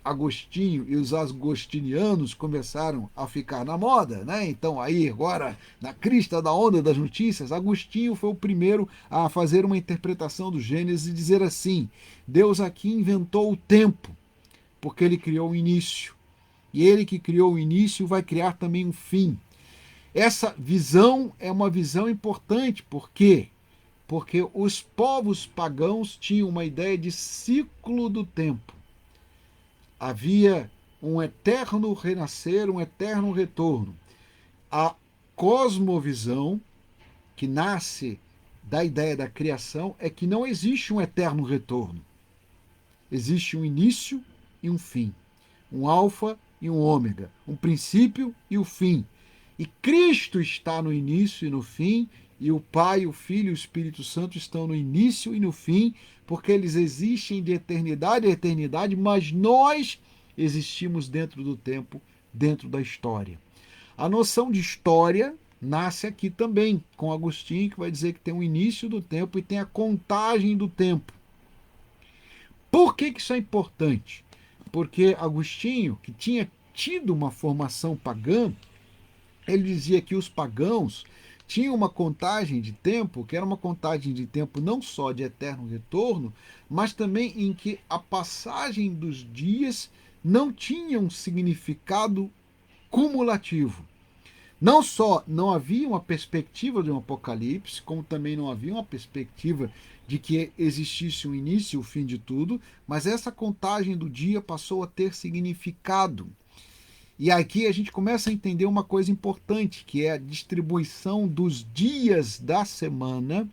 Agostinho e os agostinianos começaram a ficar na moda, né? Então aí agora, na crista da onda das notícias, Agostinho foi o primeiro a fazer uma interpretação do Gênesis e dizer assim: Deus aqui inventou o tempo, porque ele criou o início. E ele que criou o início vai criar também um fim. Essa visão é uma visão importante, por quê? Porque os povos pagãos tinham uma ideia de ciclo do tempo. Havia um eterno renascer, um eterno retorno. A cosmovisão, que nasce da ideia da criação, é que não existe um eterno retorno. Existe um início e um fim, um alfa e um ômega, um princípio e o fim. E Cristo está no início e no fim, E o Pai, o Filho e o Espírito Santo estão no início e no fim, porque eles existem de eternidade a eternidade, mas nós existimos dentro do tempo, dentro da história. A noção de história nasce aqui também, com Agostinho, que vai dizer que tem o início do tempo e tem a contagem do tempo. Por que isso é importante? Porque Agostinho, que tinha tido uma formação pagã, ele dizia que os pagãos tinham uma contagem de tempo, que era uma contagem de tempo não só de eterno retorno, mas também em que a passagem dos dias não tinha um significado cumulativo. Não só não havia uma perspectiva de um apocalipse, como também não havia uma perspectiva de que existisse um início e o fim de tudo, mas essa contagem do dia passou a ter significado. E aqui a gente começa a entender uma coisa importante, que é a distribuição dos dias da semana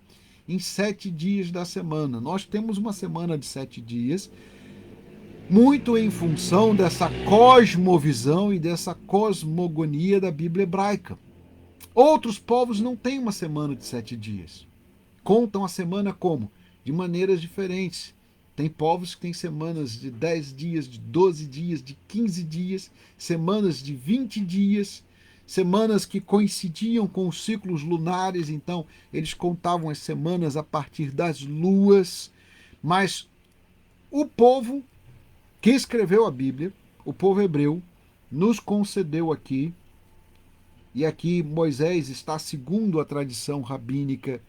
em 7 dias da semana. Nós temos uma semana de 7 dias, muito em função dessa cosmovisão e dessa cosmogonia da Bíblia hebraica. Outros povos não têm uma semana de 7 dias. Contam a semana como? De maneiras diferentes. Tem povos que têm semanas de 10 dias, de 12 dias, de 15 dias, semanas de 20 dias, semanas que coincidiam com os ciclos lunares, então eles contavam as semanas a partir das luas. Mas o povo que escreveu a Bíblia, o povo hebreu, nos concedeu aqui, e aqui Moisés está, segundo a tradição rabínica,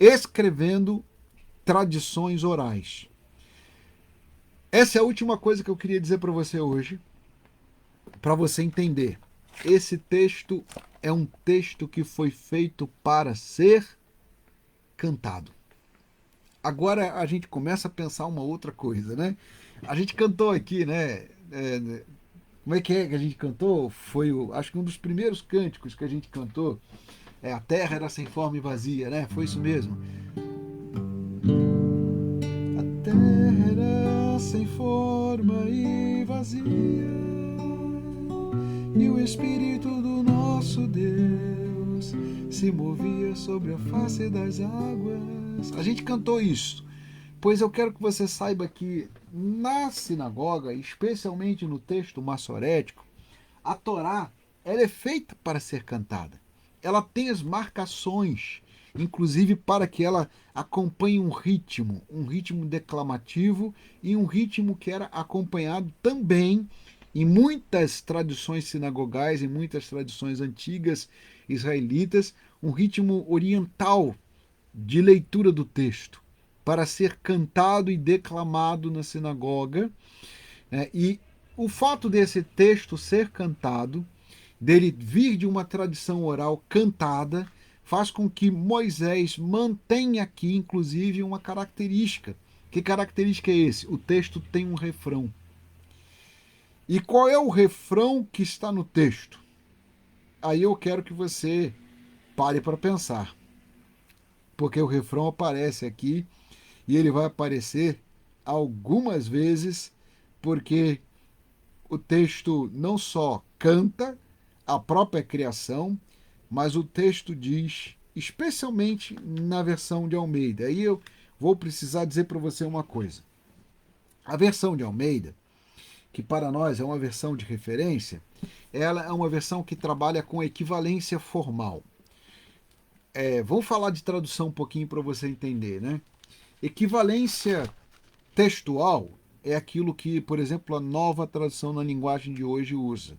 escrevendo tradições orais. Essa é a última coisa que eu queria dizer para você hoje, para você entender. Esse texto é um texto que foi feito para ser cantado. Agora a gente começa a pensar uma outra coisa, né? A gente cantou aqui, né? Como é que a gente cantou? Foi, acho que um dos primeiros cânticos que a gente cantou. A terra era sem forma e vazia, né? Foi isso mesmo. A terra era sem forma e vazia, e o Espírito do nosso Deus se movia sobre a face das águas. A gente cantou isso, pois eu quero que você saiba que na sinagoga, especialmente no texto massorético, a Torá ela é feita para ser cantada. Ela tem as marcações, inclusive para que ela acompanhe um ritmo declamativo e um ritmo que era acompanhado também em muitas tradições sinagogais, em muitas tradições antigas israelitas, um ritmo oriental de leitura do texto, para ser cantado e declamado na sinagoga. E o fato desse texto ser cantado, dele vir de uma tradição oral cantada, faz com que Moisés mantenha aqui, inclusive, uma característica. Que característica é esse? O texto tem um refrão. E qual é o refrão que está no texto? Aí eu quero que você pare para pensar. Porque o refrão aparece aqui e ele vai aparecer algumas vezes, porque o texto não só canta a própria criação, mas o texto diz, especialmente na versão de Almeida. Aí eu vou precisar dizer para você uma coisa. A versão de Almeida, que para nós é uma versão de referência, ela é uma versão que trabalha com equivalência formal. Vamos falar de tradução um pouquinho para você entender, né? Equivalência textual é aquilo que, por exemplo, a nova tradução na linguagem de hoje usa,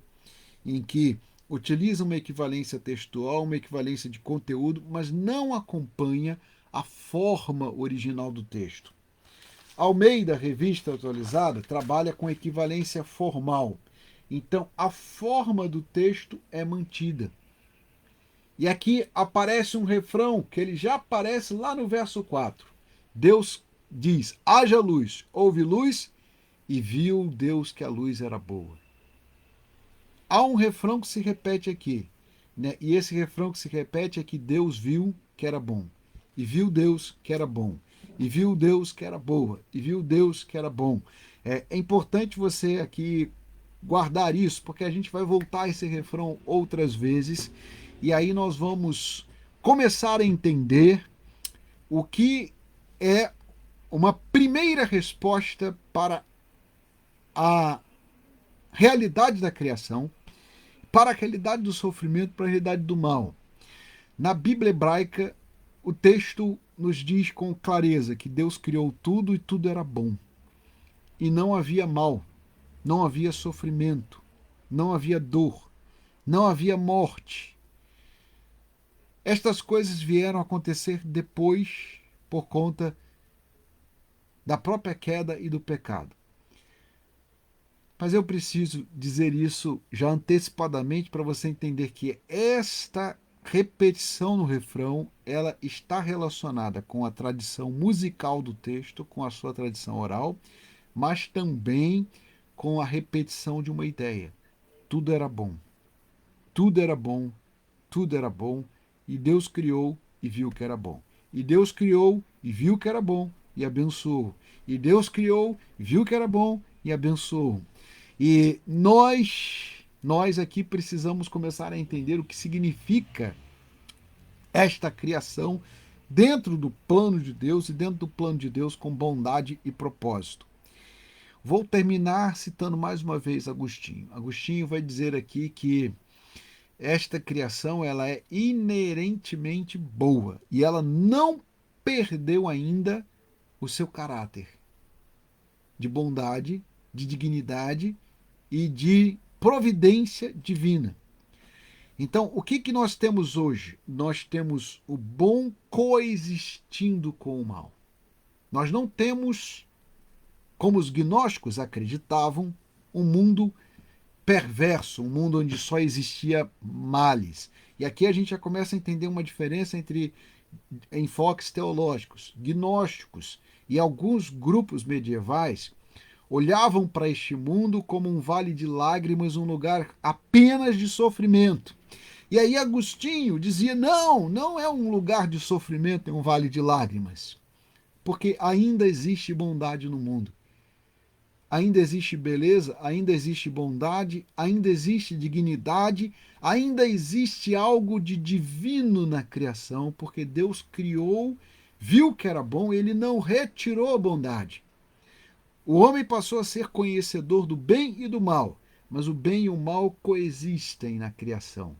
em que utiliza uma equivalência textual, uma equivalência de conteúdo, mas não acompanha a forma original do texto. Almeida, Revista Atualizada, trabalha com equivalência formal. Então, a forma do texto é mantida. E aqui aparece um refrão que ele já aparece lá no verso 4. Deus diz, haja luz, houve luz, e viu Deus que a luz era boa. Há um refrão que se repete aqui, né? E esse refrão que se repete é que Deus viu que era bom, e viu Deus que era bom, e viu Deus que era boa, e viu Deus que era bom. É importante você aqui guardar isso, porque a gente vai voltar a esse refrão outras vezes, e aí nós vamos começar a entender o que é uma primeira resposta para a realidade da criação, para a realidade do sofrimento, para a realidade do mal. Na Bíblia hebraica, o texto nos diz com clareza que Deus criou tudo e tudo era bom. E não havia mal, não havia sofrimento, não havia dor, não havia morte. Estas coisas vieram a acontecer depois por conta da própria queda e do pecado. Mas eu preciso dizer isso já antecipadamente para você entender que esta repetição no refrão, ela está relacionada com a tradição musical do texto, com a sua tradição oral, mas também com a repetição de uma ideia. Tudo era bom. Tudo era bom. Tudo era bom. E Deus criou e viu que era bom. E Deus criou e viu que era bom e abençoou. E Deus criou, viu que era bom e abençoou. E nós aqui precisamos começar a entender o que significa esta criação dentro do plano de Deus e dentro do plano de Deus com bondade e propósito. Vou terminar citando mais uma vez Agostinho. Agostinho vai dizer aqui que esta criação ela é inerentemente boa e ela não perdeu ainda o seu caráter de bondade, de dignidade e de providência divina. Então, o que nós temos hoje? Nós temos o bom coexistindo com o mal. Nós não temos, como os gnósticos acreditavam, um mundo perverso, um mundo onde só existia males. E aqui a gente já começa a entender uma diferença entre enfoques teológicos. Gnósticos e alguns grupos medievais olhavam para este mundo como um vale de lágrimas, um lugar apenas de sofrimento. E aí Agostinho dizia, não é um lugar de sofrimento, é um vale de lágrimas. Porque ainda existe bondade no mundo. Ainda existe beleza, ainda existe bondade, ainda existe dignidade, ainda existe algo de divino na criação, porque Deus criou, viu que era bom, ele não retirou a bondade. O homem passou a ser conhecedor do bem e do mal, mas o bem e o mal coexistem na criação.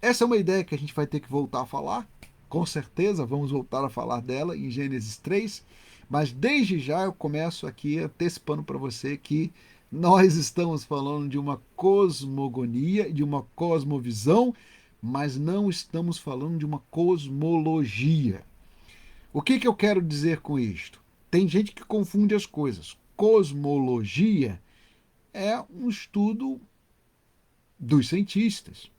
Essa é uma ideia que a gente vai ter que voltar a falar, com certeza vamos voltar a falar dela em Gênesis 3, mas desde já eu começo aqui antecipando para você que nós estamos falando de uma cosmogonia, de uma cosmovisão, mas não estamos falando de uma cosmologia. O que eu quero dizer com isto? Tem gente que confunde as coisas. Cosmologia é um estudo dos cientistas.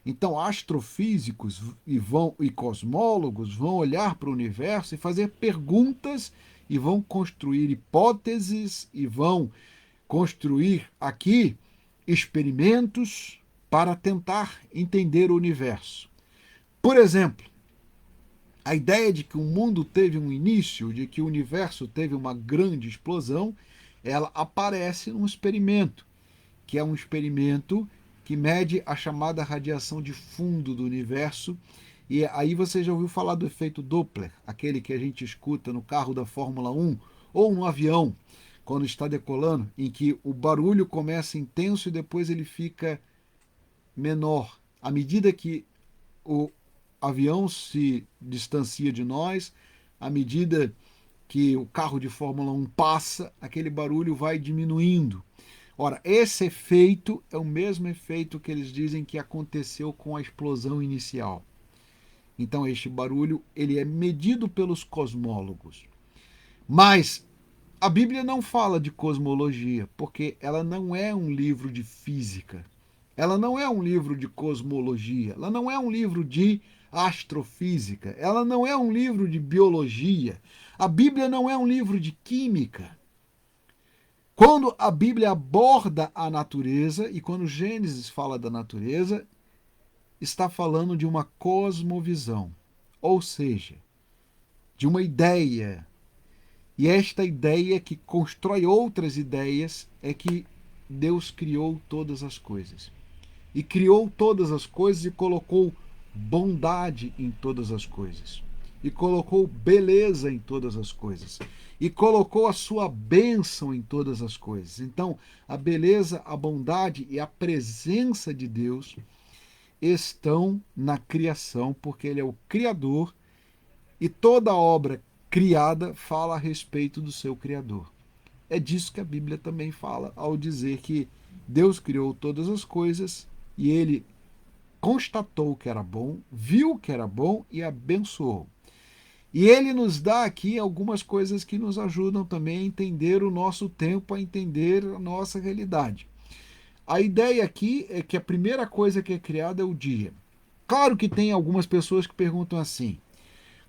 Então, astrofísicos e cosmólogos vão olhar para o universo e fazer perguntas e vão construir hipóteses e vão construir aqui experimentos para tentar entender o universo. Por exemplo, a ideia de que o mundo teve um início, de que o universo teve uma grande explosão, ela aparece num experimento, que é um experimento que mede a chamada radiação de fundo do universo. E aí você já ouviu falar do efeito Doppler, aquele que a gente escuta no carro da Fórmula 1 ou no avião, quando está decolando, em que o barulho começa intenso e depois ele fica menor. À medida que o avião se distancia de nós, à medida que o carro de Fórmula 1 passa, aquele barulho vai diminuindo. Ora, esse efeito é o mesmo efeito que eles dizem que aconteceu com a explosão inicial. Então, este barulho ele é medido pelos cosmólogos. Mas a Bíblia não fala de cosmologia, porque ela não é um livro de física. Ela não é um livro de cosmologia. Ela não é um livro de astrofísica. Ela não é um livro de biologia. A Bíblia não é um livro de química. Quando a Bíblia aborda a natureza, e quando Gênesis fala da natureza, está falando de uma cosmovisão, ou seja, de uma ideia. E esta ideia que constrói outras ideias é que Deus criou todas as coisas. E criou todas as coisas e colocou bondade em todas as coisas, e colocou beleza em todas as coisas, e colocou a sua bênção em todas as coisas. Então, a beleza, a bondade e a presença de Deus estão na criação, porque Ele é o Criador e toda obra criada fala a respeito do seu Criador. É disso que a Bíblia também fala ao dizer que Deus criou todas as coisas e Ele constatou que era bom, viu que era bom e abençoou. E ele nos dá aqui algumas coisas que nos ajudam também a entender o nosso tempo, a entender a nossa realidade. A ideia aqui é que a primeira coisa que é criada é o dia. Claro que tem algumas pessoas que perguntam assim: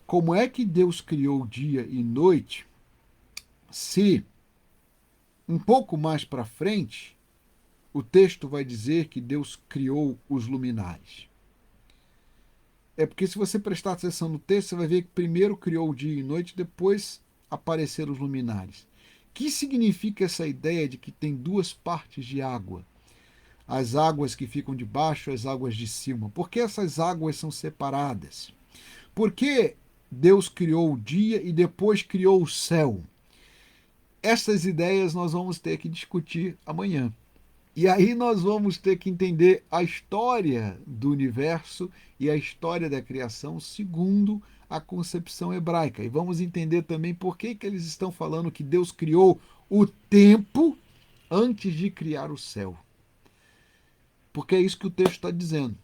como é que Deus criou dia e noite se um pouco mais para frente o texto vai dizer que Deus criou os luminares? É porque se você prestar atenção no texto, você vai ver que primeiro criou o dia e noite, depois apareceram os luminares. O que significa essa ideia de que tem duas partes de água? As águas que ficam de baixo e as águas de cima. Por que essas águas são separadas? Por que Deus criou o dia e depois criou o céu? Essas ideias nós vamos ter que discutir amanhã. E aí nós vamos ter que entender a história do universo e a história da criação segundo a concepção hebraica. E vamos entender também por que eles estão falando que Deus criou o tempo antes de criar o céu. Porque é isso que o texto está dizendo.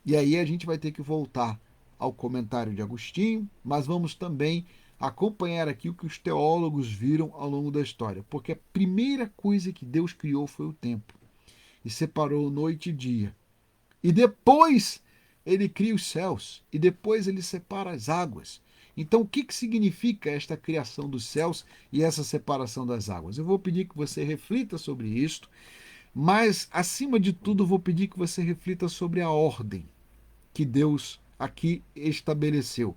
E aí a gente vai ter que voltar ao comentário de Agostinho, mas vamos também acompanhar aqui o que os teólogos viram ao longo da história. Porque a primeira coisa que Deus criou foi o tempo. E separou noite e dia. E depois ele cria os céus. E depois ele separa as águas. Então, o que significa esta criação dos céus e essa separação das águas? Eu vou pedir que você reflita sobre isto, mas, acima de tudo, vou pedir que você reflita sobre a ordem que Deus aqui estabeleceu.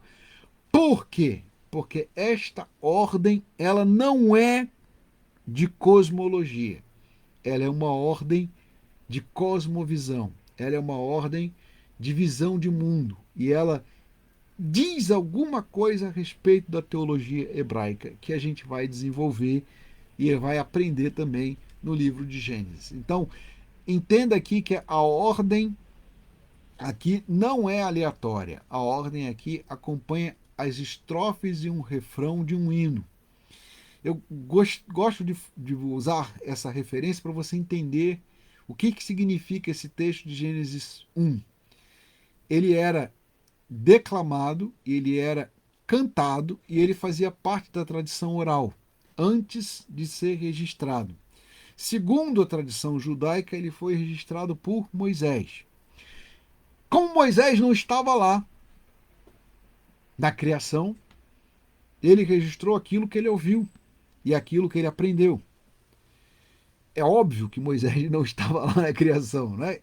Por quê? Porque esta ordem, ela não é de cosmologia. Ela é uma ordem de cosmovisão. Ela é uma ordem de visão de mundo. E ela diz alguma coisa a respeito da teologia hebraica que a gente vai desenvolver e vai aprender também no livro de Gênesis. Então, entenda aqui que a ordem aqui não é aleatória. A ordem aqui acompanha as estrofes e um refrão de um hino. Eu gosto de usar essa referência para você entender o que significa esse texto de Gênesis 1. Ele era declamado, ele era cantado e ele fazia parte da tradição oral, antes de ser registrado. Segundo a tradição judaica, ele foi registrado por Moisés. Como Moisés não estava lá na criação, ele registrou aquilo que ele ouviu e aquilo que ele aprendeu. É óbvio que Moisés não estava lá na criação, né?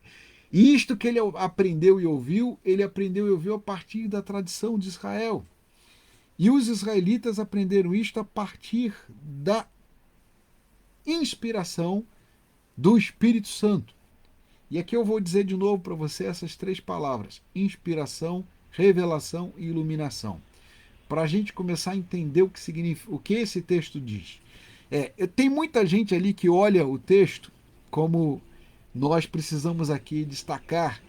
E isto que ele aprendeu e ouviu, ele aprendeu e ouviu a partir da tradição de Israel. E os israelitas aprenderam isto a partir da inspiração do Espírito Santo. E aqui eu vou dizer de novo para você essas três palavras: inspiração, revelação e iluminação. Para a gente começar a entender o que significa, o que esse texto diz. Tem muita gente ali que olha o texto como nós precisamos aqui destacar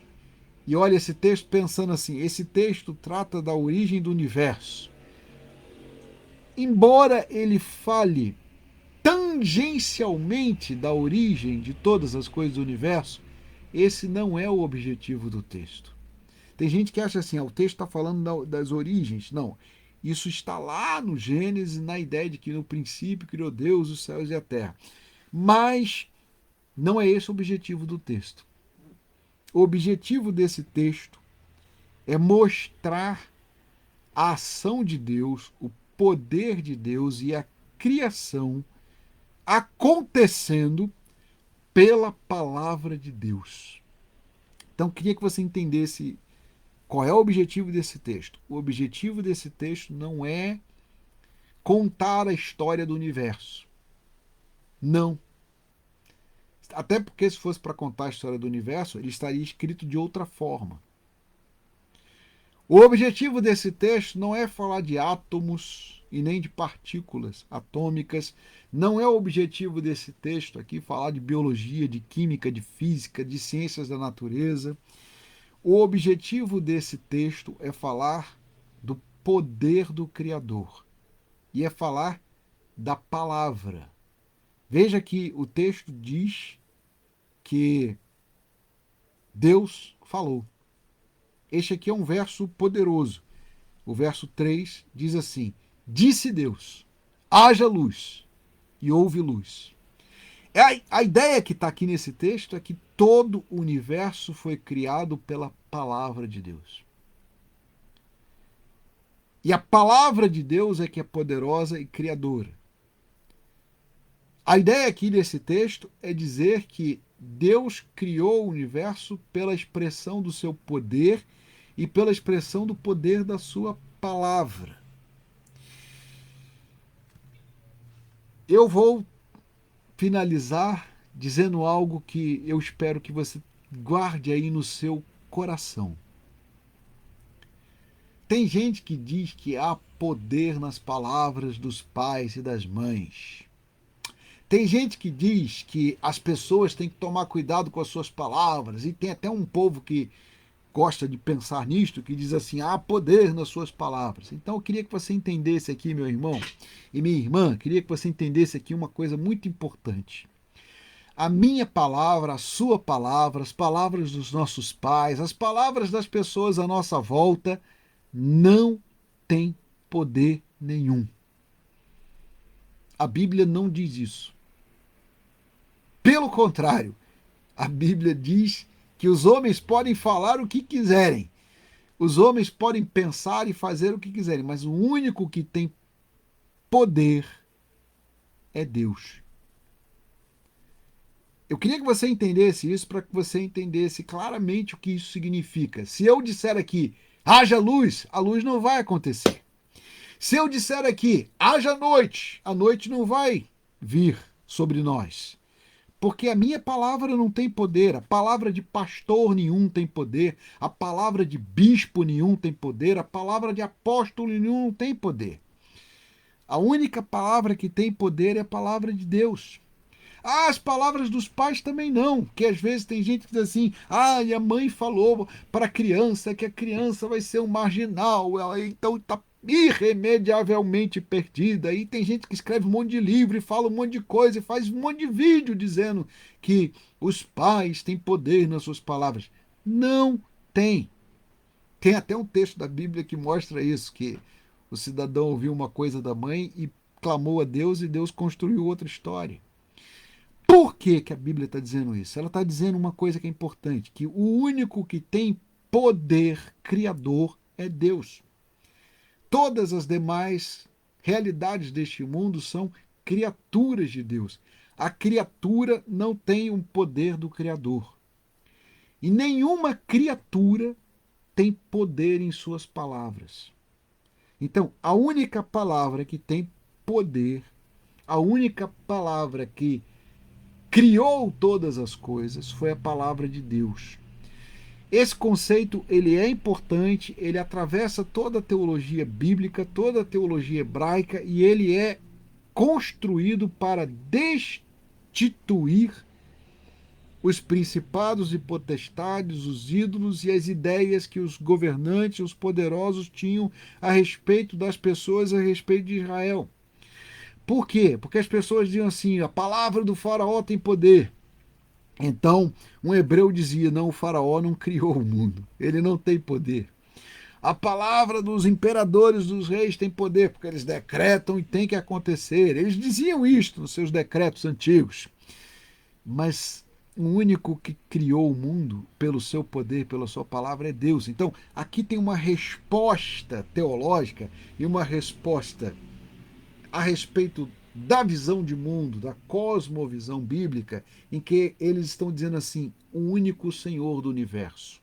e olha esse texto pensando assim: esse texto trata da origem do universo. Embora ele fale tangencialmente da origem de todas as coisas do universo, esse não é o objetivo do texto. Tem gente que acha assim: o texto está falando das origens. Não. Isso está lá no Gênesis, na ideia de que no princípio criou Deus os céus e a terra. Mas não é esse o objetivo do texto. O objetivo desse texto é mostrar a ação de Deus, o poder de Deus e a criação acontecendo pela palavra de Deus. Então, queria que você entendesse qual é o objetivo desse texto. O objetivo desse texto não é contar a história do universo. Não. Até porque se fosse para contar a história do universo, ele estaria escrito de outra forma. O objetivo desse texto não é falar de átomos e nem de partículas atômicas. Não é o objetivo desse texto aqui falar de biologia, de química, de física, de ciências da natureza. O objetivo desse texto é falar do poder do Criador e é falar da palavra. Veja que o texto diz que Deus falou. Este aqui é um verso poderoso. O verso 3 diz assim: Disse Deus, haja luz, e houve luz. A ideia que está aqui nesse texto é que todo o universo foi criado pela palavra de Deus. E a palavra de Deus é que é poderosa e criadora. A ideia aqui desse texto é dizer que Deus criou o universo pela expressão do seu poder e pela expressão do poder da sua palavra. Eu vou finalizar dizendo algo que eu espero que você guarde aí no seu coração. Tem gente que diz que há poder nas palavras dos pais e das mães. Tem gente que diz que as pessoas têm que tomar cuidado com as suas palavras, e tem até um povo que gosta de pensar nisto, que diz assim, há poder nas suas palavras. Então eu queria que você entendesse aqui, meu irmão e minha irmã, queria que você entendesse aqui uma coisa muito importante. A minha palavra, a sua palavra, as palavras dos nossos pais, as palavras das pessoas à nossa volta, não tem poder nenhum. A Bíblia não diz isso. Pelo contrário, a Bíblia diz que os homens podem falar o que quiserem, os homens podem pensar e fazer o que quiserem, mas o único que tem poder é Deus. Eu queria que você entendesse isso para que você entendesse claramente o que isso significa. Se eu disser aqui, haja luz, a luz não vai acontecer. Se eu disser aqui, haja noite, a noite não vai vir sobre nós. Porque a minha palavra não tem poder, a palavra de pastor nenhum tem poder, a palavra de bispo nenhum tem poder, a palavra de apóstolo nenhum tem poder. A única palavra que tem poder é a palavra de Deus. As palavras dos pais também não, que às vezes tem gente que diz assim, e a mãe falou para a criança que a criança vai ser um marginal, ela então está irremediavelmente perdida. E tem gente que escreve um monte de livro e fala um monte de coisa e faz um monte de vídeo dizendo que os pais têm poder nas suas palavras. Não tem. Tem até um texto da Bíblia que mostra isso, que o cidadão ouviu uma coisa da mãe e clamou a Deus e Deus construiu outra história. Por que a Bíblia está dizendo isso? Ela está dizendo uma coisa que é importante, que o único que tem poder criador é Deus. Todas as demais realidades deste mundo são criaturas de Deus. A criatura não tem um poder do Criador. E nenhuma criatura tem poder em suas palavras. Então, a única palavra que tem poder, a única palavra que criou todas as coisas foi a palavra de Deus. Esse conceito ele é importante, ele atravessa toda a teologia bíblica, toda a teologia hebraica, e ele é construído para destituir os principados e potestades, os ídolos e as ideias que os governantes, os poderosos tinham a respeito das pessoas, a respeito de Israel. Por quê? Porque as pessoas diziam assim, a palavra do faraó tem poder. Então, um hebreu dizia, não, o faraó não criou o mundo, ele não tem poder. A palavra dos imperadores, dos reis tem poder, porque eles decretam e tem que acontecer. Eles diziam isto nos seus decretos antigos. Mas o único que criou o mundo pelo seu poder, pela sua palavra, é Deus. Então, aqui tem uma resposta teológica e uma resposta a respeito da visão de mundo, da cosmovisão bíblica, em que eles estão dizendo assim, o único Senhor do universo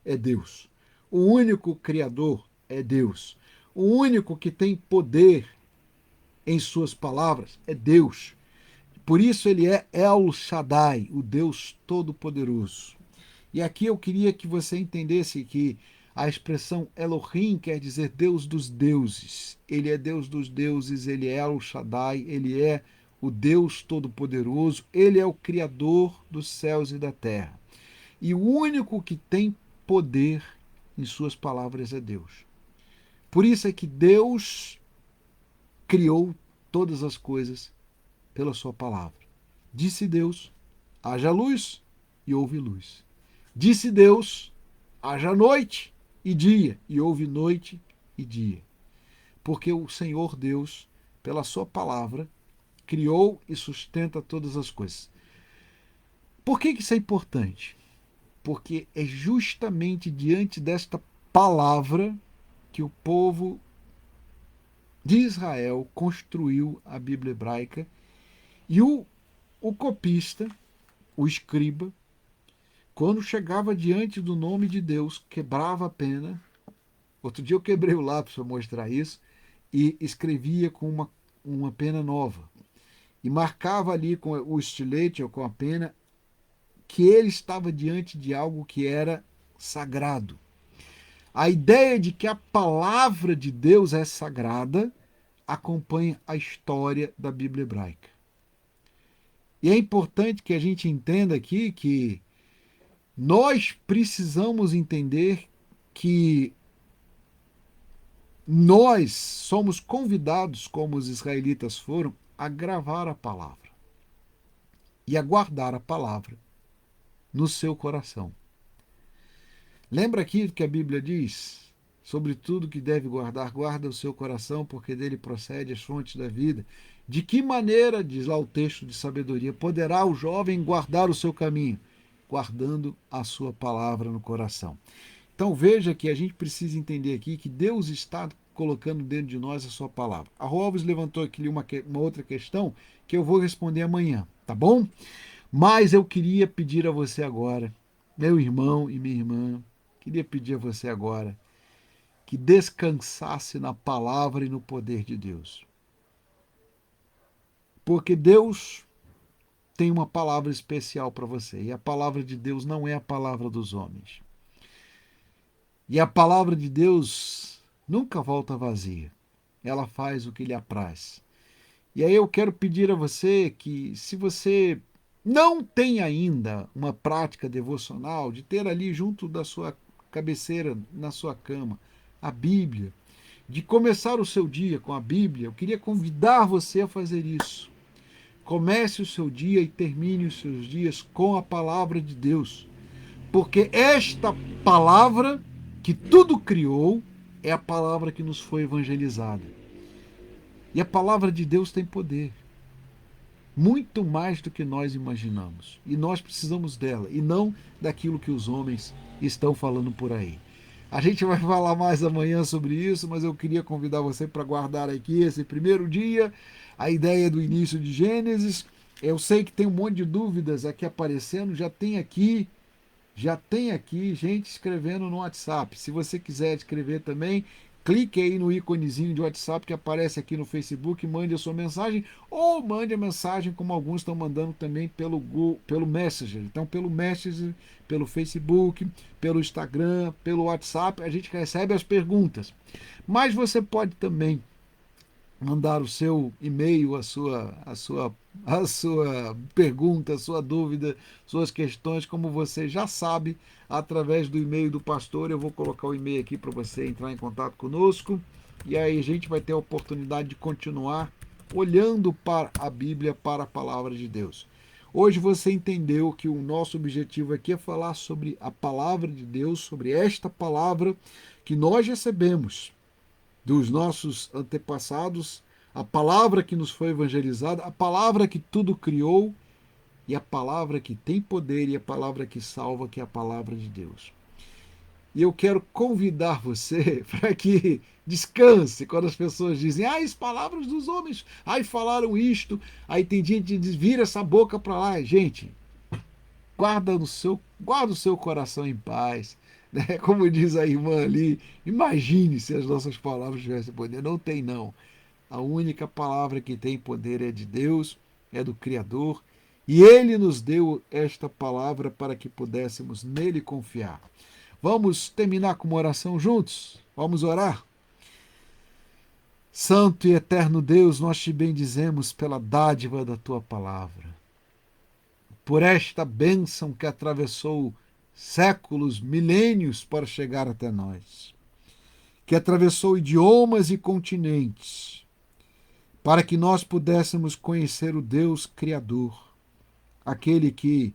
é Deus. O único Criador é Deus. O único que tem poder em suas palavras é Deus. Por isso ele é El Shaddai, o Deus Todo-Poderoso. E aqui eu queria que você entendesse que A expressão Elohim quer dizer Deus dos deuses. Ele é Deus dos deuses, ele é El Shaddai, ele é o Deus Todo-Poderoso, ele é o Criador dos céus e da terra. E o único que tem poder em suas palavras é Deus. Por isso é que Deus criou todas as coisas pela sua palavra. Disse Deus, haja luz, e houve luz. Disse Deus, haja noite e dia, e houve noite e dia. Porque o Senhor Deus, pela sua palavra, criou e sustenta todas as coisas. Por que isso é importante? Porque é justamente diante desta palavra que o povo de Israel construiu a Bíblia hebraica e o copista, o escriba, quando chegava diante do nome de Deus, quebrava a pena. Outro dia eu quebrei o lápis para mostrar isso e escrevia com uma pena nova. E marcava ali com o estilete ou com a pena que ele estava diante de algo que era sagrado. A ideia de que a palavra de Deus é sagrada acompanha a história da Bíblia hebraica. E é importante que a gente entenda aqui que nós precisamos entender que nós somos convidados, como os israelitas foram, a gravar a palavra e a guardar a palavra no seu coração. Lembra aqui que a Bíblia diz? Sobre tudo que deve guardar, guarda o seu coração, porque dele procede as fontes da vida. De que maneira, diz lá o texto de sabedoria, poderá o jovem guardar o seu caminho? Guardando a sua palavra no coração. Então veja que a gente precisa entender aqui que Deus está colocando dentro de nós a sua palavra. A Roves levantou aqui uma outra questão que eu vou responder amanhã, tá bom? Mas eu queria pedir a você agora, meu irmão e minha irmã, queria pedir a você agora que descansasse na palavra e no poder de Deus. Porque Deus tem uma palavra especial para você, e a palavra de Deus não é a palavra dos homens. E a palavra de Deus nunca volta vazia. Ela faz o que lhe apraz. E aí eu quero pedir a você que, se você não tem ainda uma prática devocional, de ter ali junto da sua cabeceira, na sua cama, a Bíblia, de começar o seu dia com a Bíblia, eu queria convidar você a fazer isso. Comece o seu dia e termine os seus dias com a palavra de Deus. Porque esta palavra que tudo criou é a palavra que nos foi evangelizada. E a palavra de Deus tem poder. Muito mais do que nós imaginamos. E nós precisamos dela, e não daquilo que os homens estão falando por aí. A gente vai falar mais amanhã sobre isso, mas eu queria convidar você para guardar aqui esse primeiro dia, a ideia do início de Gênesis. Eu sei que tem um monte de dúvidas aqui aparecendo, já tem aqui gente escrevendo no WhatsApp. Se você quiser escrever também, clique aí no íconezinho de WhatsApp que aparece aqui no Facebook, mande a sua mensagem ou mande a mensagem como alguns estão mandando também pelo Messenger. Então, pelo Messenger, pelo Facebook, pelo Instagram, pelo WhatsApp, a gente recebe as perguntas. Mas você pode também mandar o seu e-mail, a sua pergunta, a sua dúvida, suas questões, como você já sabe, através do e-mail do pastor. Eu vou colocar o e-mail aqui para você entrar em contato conosco, e aí a gente vai ter a oportunidade de continuar olhando para a Bíblia, para a palavra de Deus. Hoje você entendeu que o nosso objetivo aqui é falar sobre a palavra de Deus, sobre esta palavra que nós recebemos dos nossos antepassados, a palavra que nos foi evangelizada, a palavra que tudo criou e a palavra que tem poder e a palavra que salva, que é a palavra de Deus. E eu quero convidar você para que descanse quando as pessoas dizem: as palavras dos homens, falaram isto, aí tem gente que diz: vira essa boca para lá. Gente, guarda o seu coração em paz. Né? Como diz a irmã ali, imagine se as nossas palavras tivessem poder. Não tem, não. A única palavra que tem poder é de Deus, é do Criador, e Ele nos deu esta palavra para que pudéssemos nele confiar. Vamos terminar com uma oração juntos? Vamos orar? Santo e eterno Deus, nós te bendizemos pela dádiva da tua palavra, por esta bênção que atravessou séculos, milênios para chegar até nós, que atravessou idiomas e continentes, para que nós pudéssemos conhecer o Deus Criador, aquele que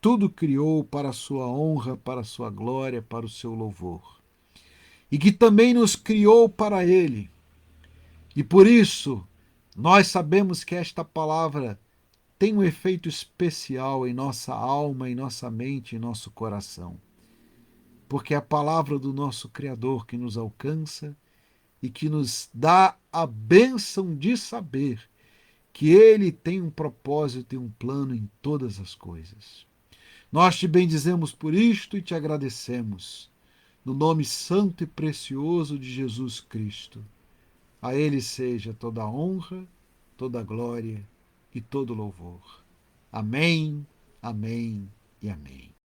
tudo criou para a sua honra, para a sua glória, para o seu louvor, e que também nos criou para Ele. E por isso, nós sabemos que esta palavra tem um efeito especial em nossa alma, em nossa mente, em nosso coração. Porque é a palavra do nosso Criador que nos alcança e que nos dá a bênção de saber que Ele tem um propósito e um plano em todas as coisas. Nós te bendizemos por isto e te agradecemos, no nome santo e precioso de Jesus Cristo. A Ele seja toda a honra, toda a glória e todo o louvor. Amém, amém e amém.